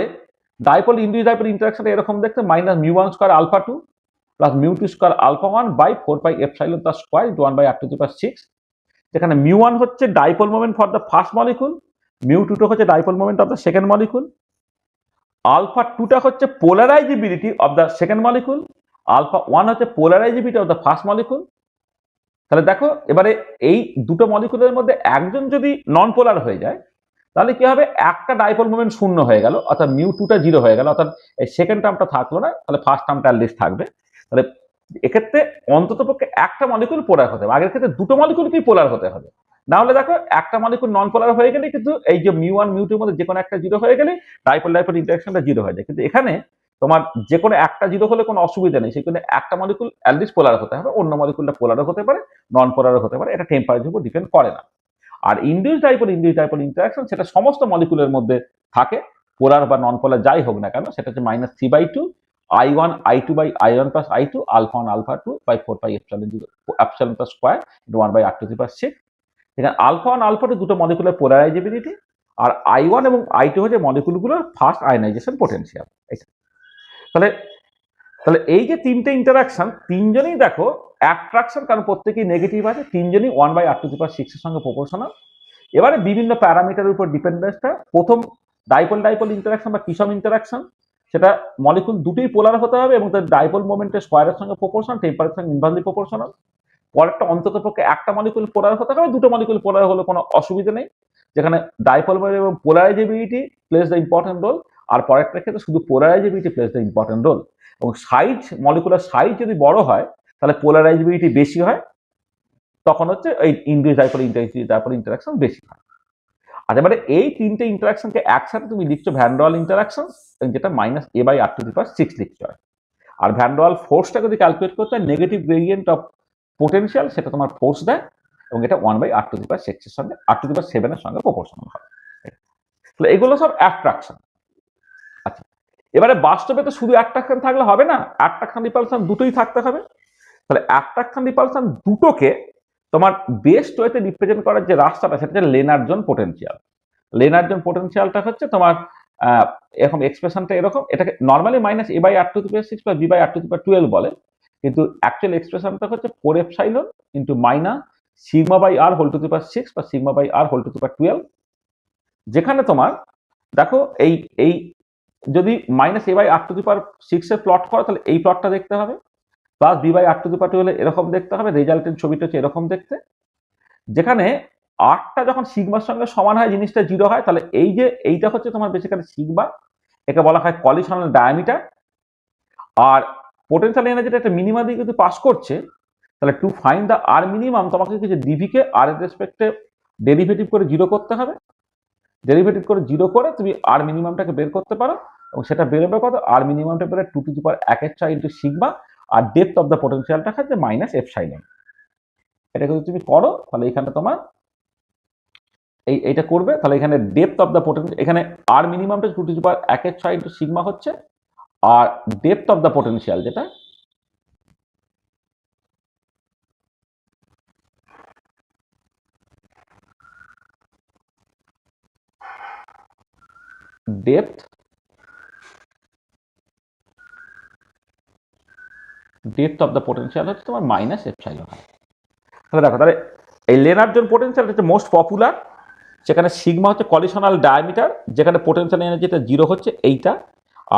ডাইপোল ইনডিউস ডাইপোল ইন্টারাকশন এরকম দেখতে -μ1² α2 + μ2² α1 / 4πε² 1/r⁶, যেখানে μ1 হচ্ছে dipole moment for the first molecule, μ2 হচ্ছে dipole moment of the second molecule, α2টা হচ্ছে polarizability of the second molecule, α1 হচ্ছে polarizability of the first molecule. তাহলে দেখো এবারে এই দুটো মলিকুলের মধ্যে একজন যদি নন পোলার হয়ে যায় তাহলে কি হবে, একটা ডাইপোল মোমেন্ট শূন্য হয়ে গেল, অর্থাৎ μ2টা 0 হয়ে গেল, অর্থাৎ এই সেকেন্ড টার্মটা থাকলো না, তাহলে ফার্স্ট টার্মটা অ্যাটলিস্ট থাকবে। তাহলে এক্ষেত্রে অন্ততপক্ষে একটা মলিকুল পোলার হতে হবে, আগের ক্ষেত্রে দুটো মলিকুলকেই পোলার হতে হবে, না হলে দেখো একটা মলিকুল নন পোলার হয়ে গেলে কিন্তু এই যে μ1 μ2 এর মধ্যে যে কোনো একটা 0 হয়ে গেলে ডাইপোল ডাইপোল ইন্টারাকশনটা 0 হয়ে যায়। কিন্তু এখানে তোমার যে কোনো একটা 0 হলে কোনো অসুবিধা নেই, সেখানে একটা মলিকুল অ্যাটলিস্ট পোলার হতে হবে, অন্য মলিকুলটা পোলারও হতে পারে নন পোলারও হতে পারে, এটা টেম্পারেচারের উপর ডিপেন্ড করে না। আর ইনডিউস ডাইপোল ইন্টারাকশন সেটা সমস্ত মলিকুলের মধ্যে থাকে, পোলার বা নন পোলার যাই হোক না কেন, সেটা হচ্ছে -3/2 I1 I2 / I1 + I2 α1 α2 / 4πε² 1/r⁶। এখানে α1 α2 দুটো মলিকুলার পোলারাইজেবিলিটি, আর I1 এবং I2 হচ্ছে মলিকুলগুলোর ফার্স্ট আয়নাইজেশন পোটেনশিয়াল। তাহলে তাহলে এই যে তিনটে ইন্টারাকশন, তিনজনেই দেখো অ্যাট্রাকশন, কারণ প্রত্যেকেই নেগেটিভ আছে, তিনজনই 1/r⁶ এর সঙ্গে প্রপোর্শনাল। এবারে বিভিন্ন প্যারামিটারের উপর ডিপেন্ডেন্সটা, প্রথম ডাইপোল ডাইপোল ইন্টারাকশন বা কিসম ইন্টারাকশন, সেটা মলিকুল দুটোই পোলার হতে হবে এবং তার ডাইপোল মোমেন্টের স্কয়ারের সঙ্গে প্রপোর্শনাল, টেম্পারেচার সঙ্গে ইনভার্সলি প্রপোর্শনাল। পরেরটা অন্ততপক্ষে একটা মলিকুল পোলার হতে হবে, দুটো মলিকুল পোলার হলে কোনো অসুবিধা নেই, যেখানে ডাইপোল এবং পোলারাইজেবিলিটি প্লেস দ্য ইম্পর্টেন্ট রোল, আর পরেরটার ক্ষেত্রে শুধু পোলারাইজেবিলিটি প্লেস দ্য ইম্পর্টেন্ট রোল। এবং সাইজ, মলিকুলার সাইজ যদি বড় হয় তাহলে পোলারাইজেবিলিটি বেশি হয়, তখন হচ্ছে এই ইনডিউস ডাইপোল ইন্টারাকশন বেশি হয়। আর এবারে এই তিনটে ইন্টারাকশনকে একসাথে তুমি লিখছো ভ্যান ডের ওয়াল ইন্টারাকশন, যেটা -a/r⁶ লিখছো। আর ভ্যান ডের ওয়াল ফোর্সটা যদি ক্যালকুলেট করতে হয়, নেগেটিভ গ্রেডিয়েন্ট অফ পোটেনশিয়াল, সেটা তোমার ফোর্স দেয়, এবং এটা 1/r⁶ এর সঙ্গে r⁷ এর সঙ্গে প্রপোর্শনাল হয়। তাহলে এগুলো সব অ্যাট্রাকশন। আচ্ছা, এবারে বাস্তবে তো শুধু অ্যাট্রাকশন থাকলে হবে না, অ্যাট্রাকশন রিপালশন দুটোই থাকতে হবে। তাহলে অ্যাট্রাকশন রিপালশন দুটোকে তোমার বেস্ট ওয়েতে রিপ্রেজেন্ট করার যে রাস্তাটা, সেটা হচ্ছে লেনার্ড-জোন পোটেনশিয়াল। লেনার্ড-জোন পোটেনশিয়ালটা হচ্ছে তোমার এরকম, এক্সপ্রেশনটা এরকম, এটাকে নর্মালি -a/r⁶ বা b/r⁴ বলে, কিন্তু অ্যাকচুয়াল এক্সপ্রেশনটা হচ্ছে 4ε - σ/r⁶ বা σ/r⁴ যেখানে তোমার দেখো এই যদি -a/r⁶ এর প্লট করো তাহলে এই প্লটটা দেখতে হবে, প্লাস b/r⁴ এরকম দেখতে হবে, রেজাল্টেন্ট ছবিটা হচ্ছে এরকম দেখতে, যেখানে আরটা যখন সিগমার সঙ্গে সমান হয় জিনিসটা 0 হয়, তাহলে এই যে এইটা হচ্ছে তোমার বেসিক্যালি সিগমা, একে বলা হয় কলিশনাল ডায়ামিটার। আর পোটেনশিয়াল এনার্জিটা একটা মিনিমাম দিয়ে যদি পাস করছে, তাহলে to find the R minimum তোমাকে কিছু ডিভি কে আর এর রেসপেক্টে ডেরিভেটিভ করে 0 করতে হবে, ডেরিভেটিভ করে 0 করে তুমি আর মিনিমামটাকে বের করতে পারো, এবং সেটা বেরোবে কত, আর মিনিমামটা বেরোয় 2⁴ ইন্টু সিগমা, আর ডেপথ অফ দ্য পোটেনশিয়ালটা হচ্ছে -ε। এটা যদি তুমি করো তাহলে এখানে তোমার এইটা করবে, তাহলে এখানে ডেপথ অফ দ্য পোটেনশিয়াল, এখানে আর মিনিমামটা 2⁴ ইন্টু সিগমা হচ্ছে, আর ডেপথ অফ দ্য পোটেনশিয়াল যেটা ডেপথ অফ দ্য পোটেনশিয়াল হচ্ছে তোমার -ε। তাহলে দেখো, তাহলে এই লেনার্ড-জোন পোটেনশিয়াল হচ্ছে মোস্ট পপুলার, সেখানে সিগমা হচ্ছে কলিশনাল ডায়ামিটার, যেখানে পোটেনশিয়াল এনার্জিটা 0 হচ্ছে এইটা,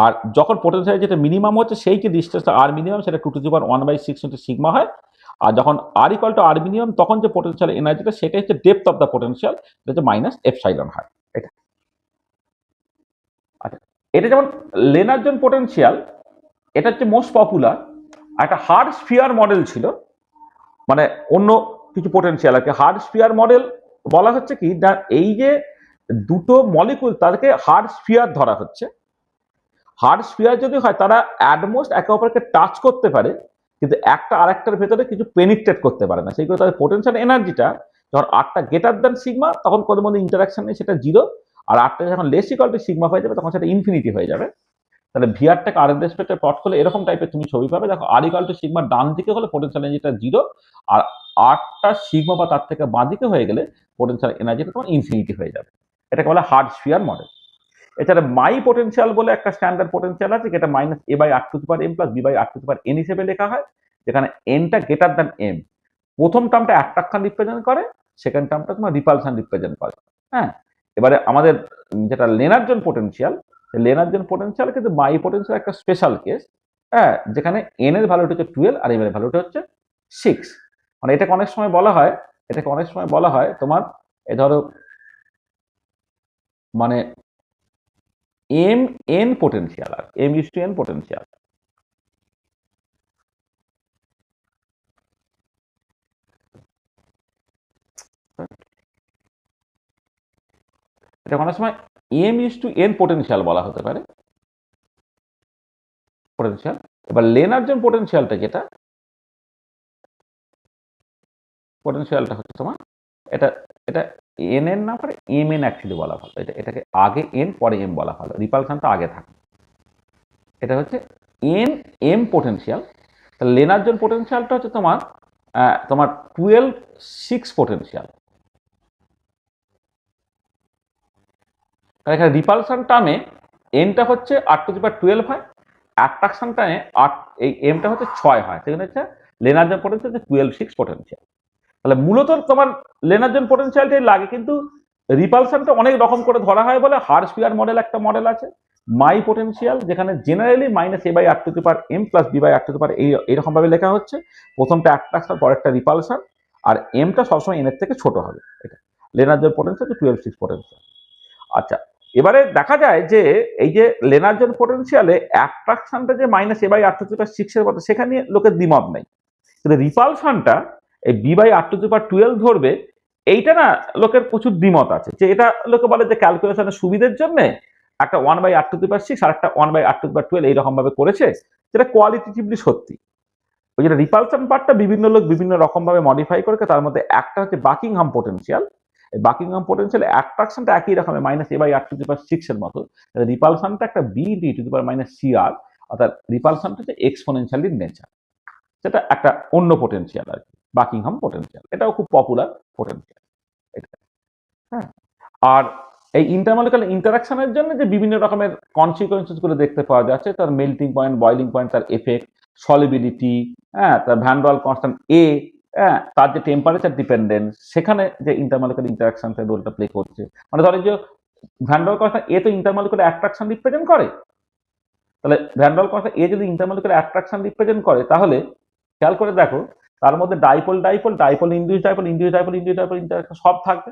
আর যখন পোটেনশিয়াল যেটা মিনিমাম হচ্ছে সেই যে ডিস্টেন্সটা আর মিনিমাম, সেটা 2⁴1/6 ইন্টু সিগমা হয়, আর যখন আর ইকুয়াল টু আর মিনিমাম তখন যে পোটেনশিয়াল এনার্জিটা সেটা হচ্ছে ডেপথ অফ দ্য পোটেনশিয়াল, এটা হচ্ছে -ε হয়। এটা আচ্ছা, এটা যেমন লেনার্ড-জোন পোটেনশিয়াল, এটা হচ্ছে মোস্ট পপুলার। একটা হার্ড স্ফিয়ার মডেল ছিল, মানে অন্য কিছু পোটেনশিয়াল আর কি, হার্ড স্ফিয়ার মডেল বলা হচ্ছে কি, এই যে দুটো মলিকুল তাদেরকে হার্ড স্ফিয়ার ধরা হচ্ছে, হার্ড স্ফিয়ার যদি হয় তারা অ্যাটমোস্ট একে অপরকে টাচ করতে পারে, কিন্তু একটা আরেকটার ভেতরে কিছু পেনিট্রেট করতে পারে না। সেইগুলো তাদের পোটেনশিয়াল এনার্জিটা যখন আটটা গ্রেটার দ্যান সিগমা তখন কোনোর মধ্যে ইন্টারাকশন নেই, সেটা জিরো। আর আটটা যখন লেস ইকুয়াল টু সিগমা হয়ে যাবে তখন সেটা ইনফিনিটি হয়ে যাবে। তাহলে ভিআরটাকে আর এর রেসপেক্টে প্লট করলে এরকম টাইপের তুমি ছবি পাবে। দেখো আর ইকুয়াল টু সিগমা ডান দিকে হলে পোটেনশিয়াল এনার্জিটা জিরো, আর আটটা সিগমা বা তার থেকে বাঁ দিকে হয়ে গেলে পোটেনশিয়াল এনার্জিটা তোমার ইনফিনিটি হয়ে যাবে। এটাকে বলে হার্ড স্ফিয়ার মডেল। এছাড়া মাই পোটেনশিয়াল বলে একটা স্ট্যান্ডার্ড পোটেনশিয়াল আছে, যেটা minus A by R to the power M plus B by R to the power N হিসেবে লেখা হয়, যেখানে এনটা গ্রেটার দ্যান এম। প্রথম টার্মটা অ্যাট্রাকশন রিপ্রেজেন্ট করে, সেকেন্ড টার্মটা তোমার রিপালশন রিপ্রেজেন্ট করে। হ্যাঁ, এবারে আমাদের যেটা লেনার্জন পোটেনশিয়াল, লেনার্জন পোটেনশিয়াল কিন্তু মাই পোটেনশিয়াল একটা স্পেশাল কেস। হ্যাঁ, যেখানে এন এর ভ্যালুটা হচ্ছে 12 আর এম এর ভ্যালুটা হচ্ছে 6। মানে এটাকে অনেক সময় বলা হয় তোমার এই ধরো মানে এম এন পোটেনশিয়াল, আর M is to N potential. এটা অনেক সময় M is to N potential বলা হতে পারে, পোটেনশিয়াল। এবার লেনার্জন পোটেনশিয়ালটা যেটা পোটেনশিয়ালটা হচ্ছে তোমার এটা এটা এন এন না পারে এম এন অ্যাকচুয়ালি বলা ভালো। এটাকে আগে এন পরে এম বলা ভালো, রিপালশনটা আগে থাকে। এটা হচ্ছে এন এম পোটেনশিয়াল। তাহলে লেনার্জন পোটেনশিয়ালটা হচ্ছে তোমার তোমার 12-6 পোটেনশিয়াল। এখানে রিপালশন টার্মে এনটা হচ্ছে আর টু দি পাওয়ার 12 হয়, অ্যাট্রাকশন টার্মে এই এমটা হচ্ছে 6 হয়, সেখানে হচ্ছে লেনার্জন পোটেনশিয়াল হচ্ছে 12-6 পোটেনশিয়াল। তাহলে মূলত তোমার লেনার্জন পোটেনশিয়ালটাই লাগে, কিন্তু রিপালশনটা অনেক রকম করে ধরা হয় বলে হার্ড স্ফিয়ার মডেল একটা মডেল আছে। মাই পোটেনশিয়াল যেখানে generally minus A by R to the power M plus B by R to the power এইরকম ভাবে লেখা হচ্ছে, প্রথমটা অ্যাট্রাকশন পরেরটা রিপালশন, আর এমটা সবসময় এন এর থেকে ছোট হবে। এটা লেনার্জন পোটেনশিয়াল 12-6 পোটেনশিয়াল। আচ্ছা, এবারে দেখা যায় যে এই যে লেনার্জন পোটেনশিয়ালে অ্যাট্রাকশনটা যে minus A by R to the power 6 এর মতো, সেখানে লোকের দ্বিমত নেই। কিন্তু রিপালশনটা এই B by R to the power 12 ধরবে, এইটা না লোকের প্রচুর দ্বিমত আছে। যে এটা লোকে বলে যে ক্যালকুলেশনের সুবিধের জন্য একটা 1 by R to the power 6 আর একটা 1 by R to the power 12 এইরকম ভাবে করেছে, যেটা কোয়ালিটেটিভলি সত্যি। ওই যেটা রিপালশন পার্টটা বিভিন্ন লোক বিভিন্ন রকম ভাবে মডিফাই করেছে। তার মধ্যে একটা হচ্ছে বাকিংহাম পোটেনশিয়াল। এই বাকিংহাম পোটেনশিয়াল অ্যাট্রাকশনটা একই রকমের minus A by R to the power 6 এর মতো, রিপালশনটা একটা B T to the power minus C R, অর্থাৎ রিপালশনটা হচ্ছে এক্সপোনেনশিয়াল ইন নেচার। সেটা একটা অন্য পোটেনশিয়াল আর কি, বাকিংহাম পোটেনশিয়াল। এটাও খুব পপুলার পোটেনশিয়াল এটা। হ্যাঁ, আর এই ইন্টারমলিকুলার ইন্টারাকশনের জন্য যে বিভিন্ন রকমের কনসিকুয়েন্সেস গুলো দেখতে পাওয়া যাচ্ছে, তার মেল্টিং পয়েন্ট, বয়লিং পয়েন্ট, তার এফেক্ট, সলিবিলিটি, হ্যাঁ, তার ভ্যান ডর ওয়াল কনস্ট্যান্ট এ, হ্যাঁ, তার যে টেম্পারেচার ডিপেন্ডেন্স, সেখানে যে ইন্টারমলিকুলার ইন্টারাকশন রোলটা প্লে করছে। মানে ধরো যে ভ্যান ডর ওয়াল কনস্ট্যান্ট এ তো ইন্টারমলিকুলার অ্যাট্রাকশন রিপ্রেজেন্ট করে, তাহলে ভ্যান ডর ওয়াল কনস্ট্যান্ট এ যদি ইন্টারমলিকুলার অ্যাট্রাকশন রিপ্রেজেন্ট করে, তাহলে খেয়াল করে দেখো তার মধ্যে dipole dipole dipole induce dipole induce dipole induce dipole interaction সব থাকবে।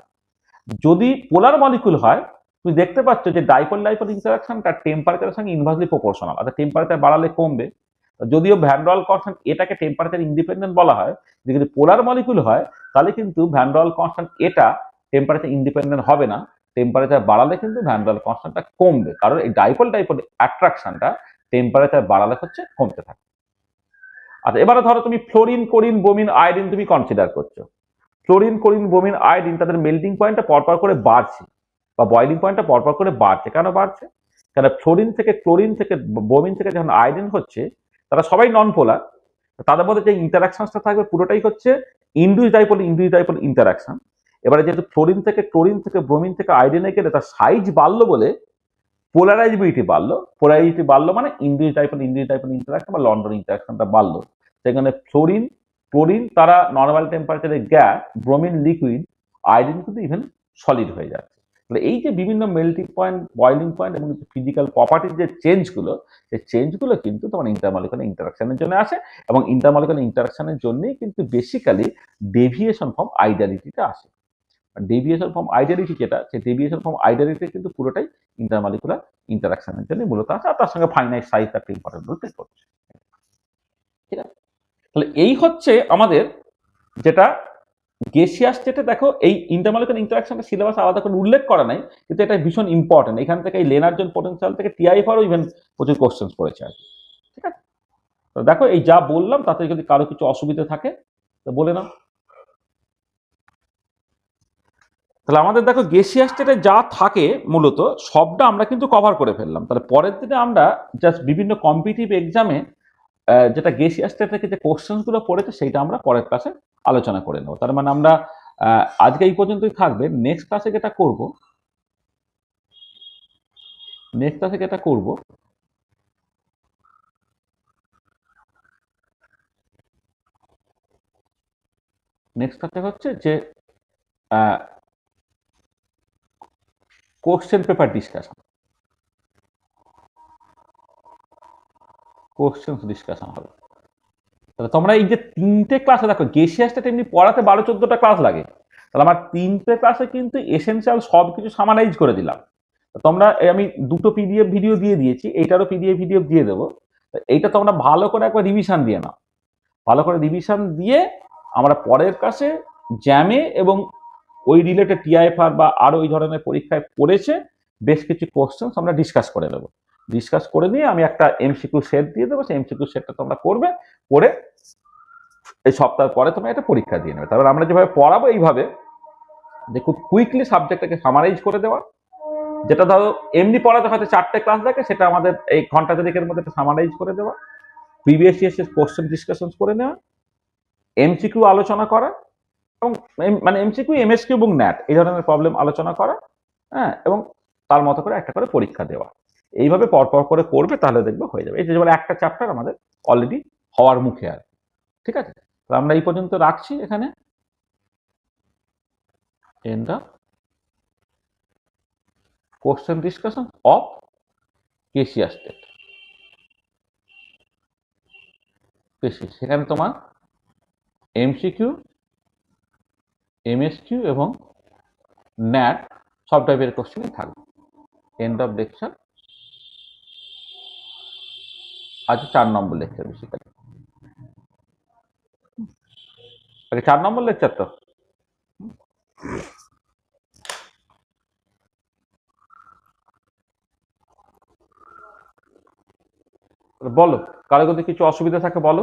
যদি পোলার মলিকুল হয়, তুমি দেখতে পাচ্ছ যে ডাইপোল ডাইপোল ইন্টারাকশনটা টেম্পারেচারের সঙ্গে ইনভার্সলি প্রপোর্শনাল, অর্থাৎ টেম্পারেচার বাড়ালে কমবে। যদিও ভ্যান ডর ওয়াল কনস্ট্যান্ট এটাকে টেম্পারেচার ইন্ডিপেন্ডেন্ট বলা হয়, যদি পোলার মলিকুল হয় তাহলে কিন্তু ভ্যান ডর ওয়াল কনস্ট্যান্ট এটা টেম্পারেচার ইন্ডিপেন্ডেন্ট হবে না, টেম্পারেচার বাড়ালে কিন্তু ভ্যান ডর ওয়াল কনস্ট্যান্টটা কমবে, কারণ এই ডাইপোল ডাইপোল অ্যাট্রাকশনটা টেম্পারেচার বাড়ালে হচ্ছে কমতে থাকে। আচ্ছা, এবারে ধরো তুমি ফ্লোরিন, ক্লোরিন, ব্রোমিন, আয়োডিন তুমি কনসিডার করছো। ফ্লোরিন, ক্লোরিন, ব্রোমিন, আয়োডিন তাদের মেল্টিং পয়েন্টটা পরপর করে বাড়ছে, বা বয়লিং পয়েন্টটা পরপর করে বাড়ছে। কেন বাড়ছে? কারণ ফ্লোরিন থেকে, ক্লোরিন থেকে, ব্রোমিন থেকে যখন আয়োডিন হচ্ছে, তারা সবাই নন পোলার, তাদের মধ্যে যে ইন্টারাকশনটা থাকবে পুরোটাই হচ্ছে ইন্ডিউস ডাইপোল ইন্টারাকশন। এবারে যেহেতু ফ্লোরিন থেকে, ক্লোরিন থেকে, ব্রোমিন থেকে আয়োডিনে গেলে তার সাইজ বাড়লো বলে পোলারাইজিবিলিটি বাড়লো মানে ইন্ডিউস ডাইপোল ইন্টারাকশন বা লন্ডন ইন্টারাকশনটা বাড়লো। সেখানে ফ্লোরিন, ক্লোরিন তারা নর্মাল টেম্পারেচারে গ্যাস, ব্রোমিন লিকুইড, আয়োডিন কিন্তু ইভেন সলিড হয়ে যাচ্ছে। তাহলে এই যে বিভিন্ন মেল্টিং পয়েন্ট, বয়লিং পয়েন্ট এবং ফিজিক্যাল প্রপার্টির যে চেঞ্জগুলো, সেই চেঞ্জগুলো কিন্তু তোমার ইন্টারমলিকুলার ইন্টারাকশনের জন্য আসে, এবং ইন্টারমলিকুলার ইন্টারাকশনের জন্যই কিন্তু বেসিক্যালি ডেভিয়েশন ফ্রম আইডিয়ালিটিটা আসে। ডেভিয়েশন ফ্রম আইডিয়ালিটি যেটা, সেই ডেভিয়েশন ফ্রম আইডিয়ালিটি কিন্তু পুরোটাই ইন্টারমলিকুলার ইন্টারাকশনের জন্য মূলত আসে, আর তার সঙ্গে ফাইনাইট সাইজ একটা ইম্পর্টেন্ট রোল প্লে করছে। ঠিক আছে, তাহলে এই হচ্ছে আমাদের যেটা গেসিয়া স্টেটে দেখো এই ইন্টারমলিকুলার ইন্টারাকশনটা সিলেবাস আলাদা করে উল্লেখ করা নাই, কিন্তু এটা ভীষণ ইম্পর্টেন্ট। এখান থেকে এই লেনার্জন পোটেনশিয়াল থেকে টিআইএফআরও ইভেন প্রচুর কোশ্চেন পড়েছে আর কি। ঠিক আছে, তো দেখো এই যা বললাম তাতে যদি কারো কিছু অসুবিধা থাকে তো বলে নাও। তাহলে আমাদের দেখো গেসিয়া স্টেটে যা থাকে মূলত সবটা আমরা কিন্তু কভার করে ফেললাম। তাহলে পরের দিনে আমরা জাস্ট বিভিন্ন কম্পিটিটিভ এক্সামে যেটা গেসিয়া স্টেট থেকে যে কোশ্চেন গুলো পড়েছে সেইটা আমরা পরের ক্লাসে আলোচনা করে নেবো। তার মানে আমরা আজকে এই পর্যন্তই থাকবে। নেক্সট ক্লাসে যেটা করব, নেক্সট ক্লাসে যেটা করব নেক্সট ক্লাসে হচ্ছে যে question paper discussion, question discussion হবে। তাহলে তোমরা এই যে 3টে ক্লাসে দেখো গেসিয়া স্টেট এমনি পড়াতে 12-14টা ক্লাস লাগে, তাহলে আমার 3টে ক্লাসে কিন্তু এসেনশিয়াল সব কিছু সামারাইজ করে দিলাম। তোমরা আমি 2টো পিডিএফ ভিডিও দিয়ে দিয়েছি, এইটারও পিডিএফ ভিডিও দিয়ে দেবো। এইটা তোমরা ভালো করে একবার রিভিশন দিয়ে নাও। ভালো করে রিভিশন দিয়ে আমরা পরের ক্লাসে জ্যামে এবং ওই রিলেটেড টিআইএফআর বা আরো ওই ধরনের পরীক্ষায় পড়েছে বেশ কিছু কোশ্চেন আমরা ডিসকাস করে নেবো। ডিসকাস করে নিয়ে আমি একটা এমসিকিউ সেট দিয়ে দেবো, সেই এমসিকিউ সেটটা তোমরা করবে, করে এই সপ্তাহ পরে তোমরা এটা পরীক্ষা দিয়ে নেবে। তারপর আমরা যেভাবে পড়াবো এইভাবে যে খুব কুইকলি সাবজেক্টটাকে সামারাইজ করে দেওয়া, যেটা ধরো এমনি পড়াতে হয়তো 4টে ক্লাস থাকে, সেটা আমাদের এই ঘন্টা দেড়েকের মধ্যে সামারাইজ করে দেওয়া, প্রিভিয়াস ইয়ার্স কোশ্চেন ডিসকাশন করে নেওয়া, এমসিকিউ আলোচনা করা, এবং মানে এমসিকিউ এমএসকিউ এবং ন্যাট এই ধরনের প্রবলেম আলোচনা করা, হ্যাঁ, এবং তার মতো করে একটা করে পরীক্ষা দেওয়া। এইভাবে পরপর করে করবে, তাহলে দেখবে হয়ে যাবে। এই যে বলে একটা চ্যাপ্টার আমাদের অলরেডি হওয়ার মুখে আর। ঠিক আছে, তো আমরা এই পর্যন্ত রাখছি এখানে। End of question discussion of gaseous state. সেখানে তোমার এমসিকিউ, এমএসকিউ এবং ন্যাট সব টাইপের কোশ্চেনই থাকবে। End of lecture. আজ 4 নম্বর লেকচার বেসিক্যালি। 4 নম্বর লেকচার তো বলো, কারো যদি কিছু অসুবিধা থাকে বলো।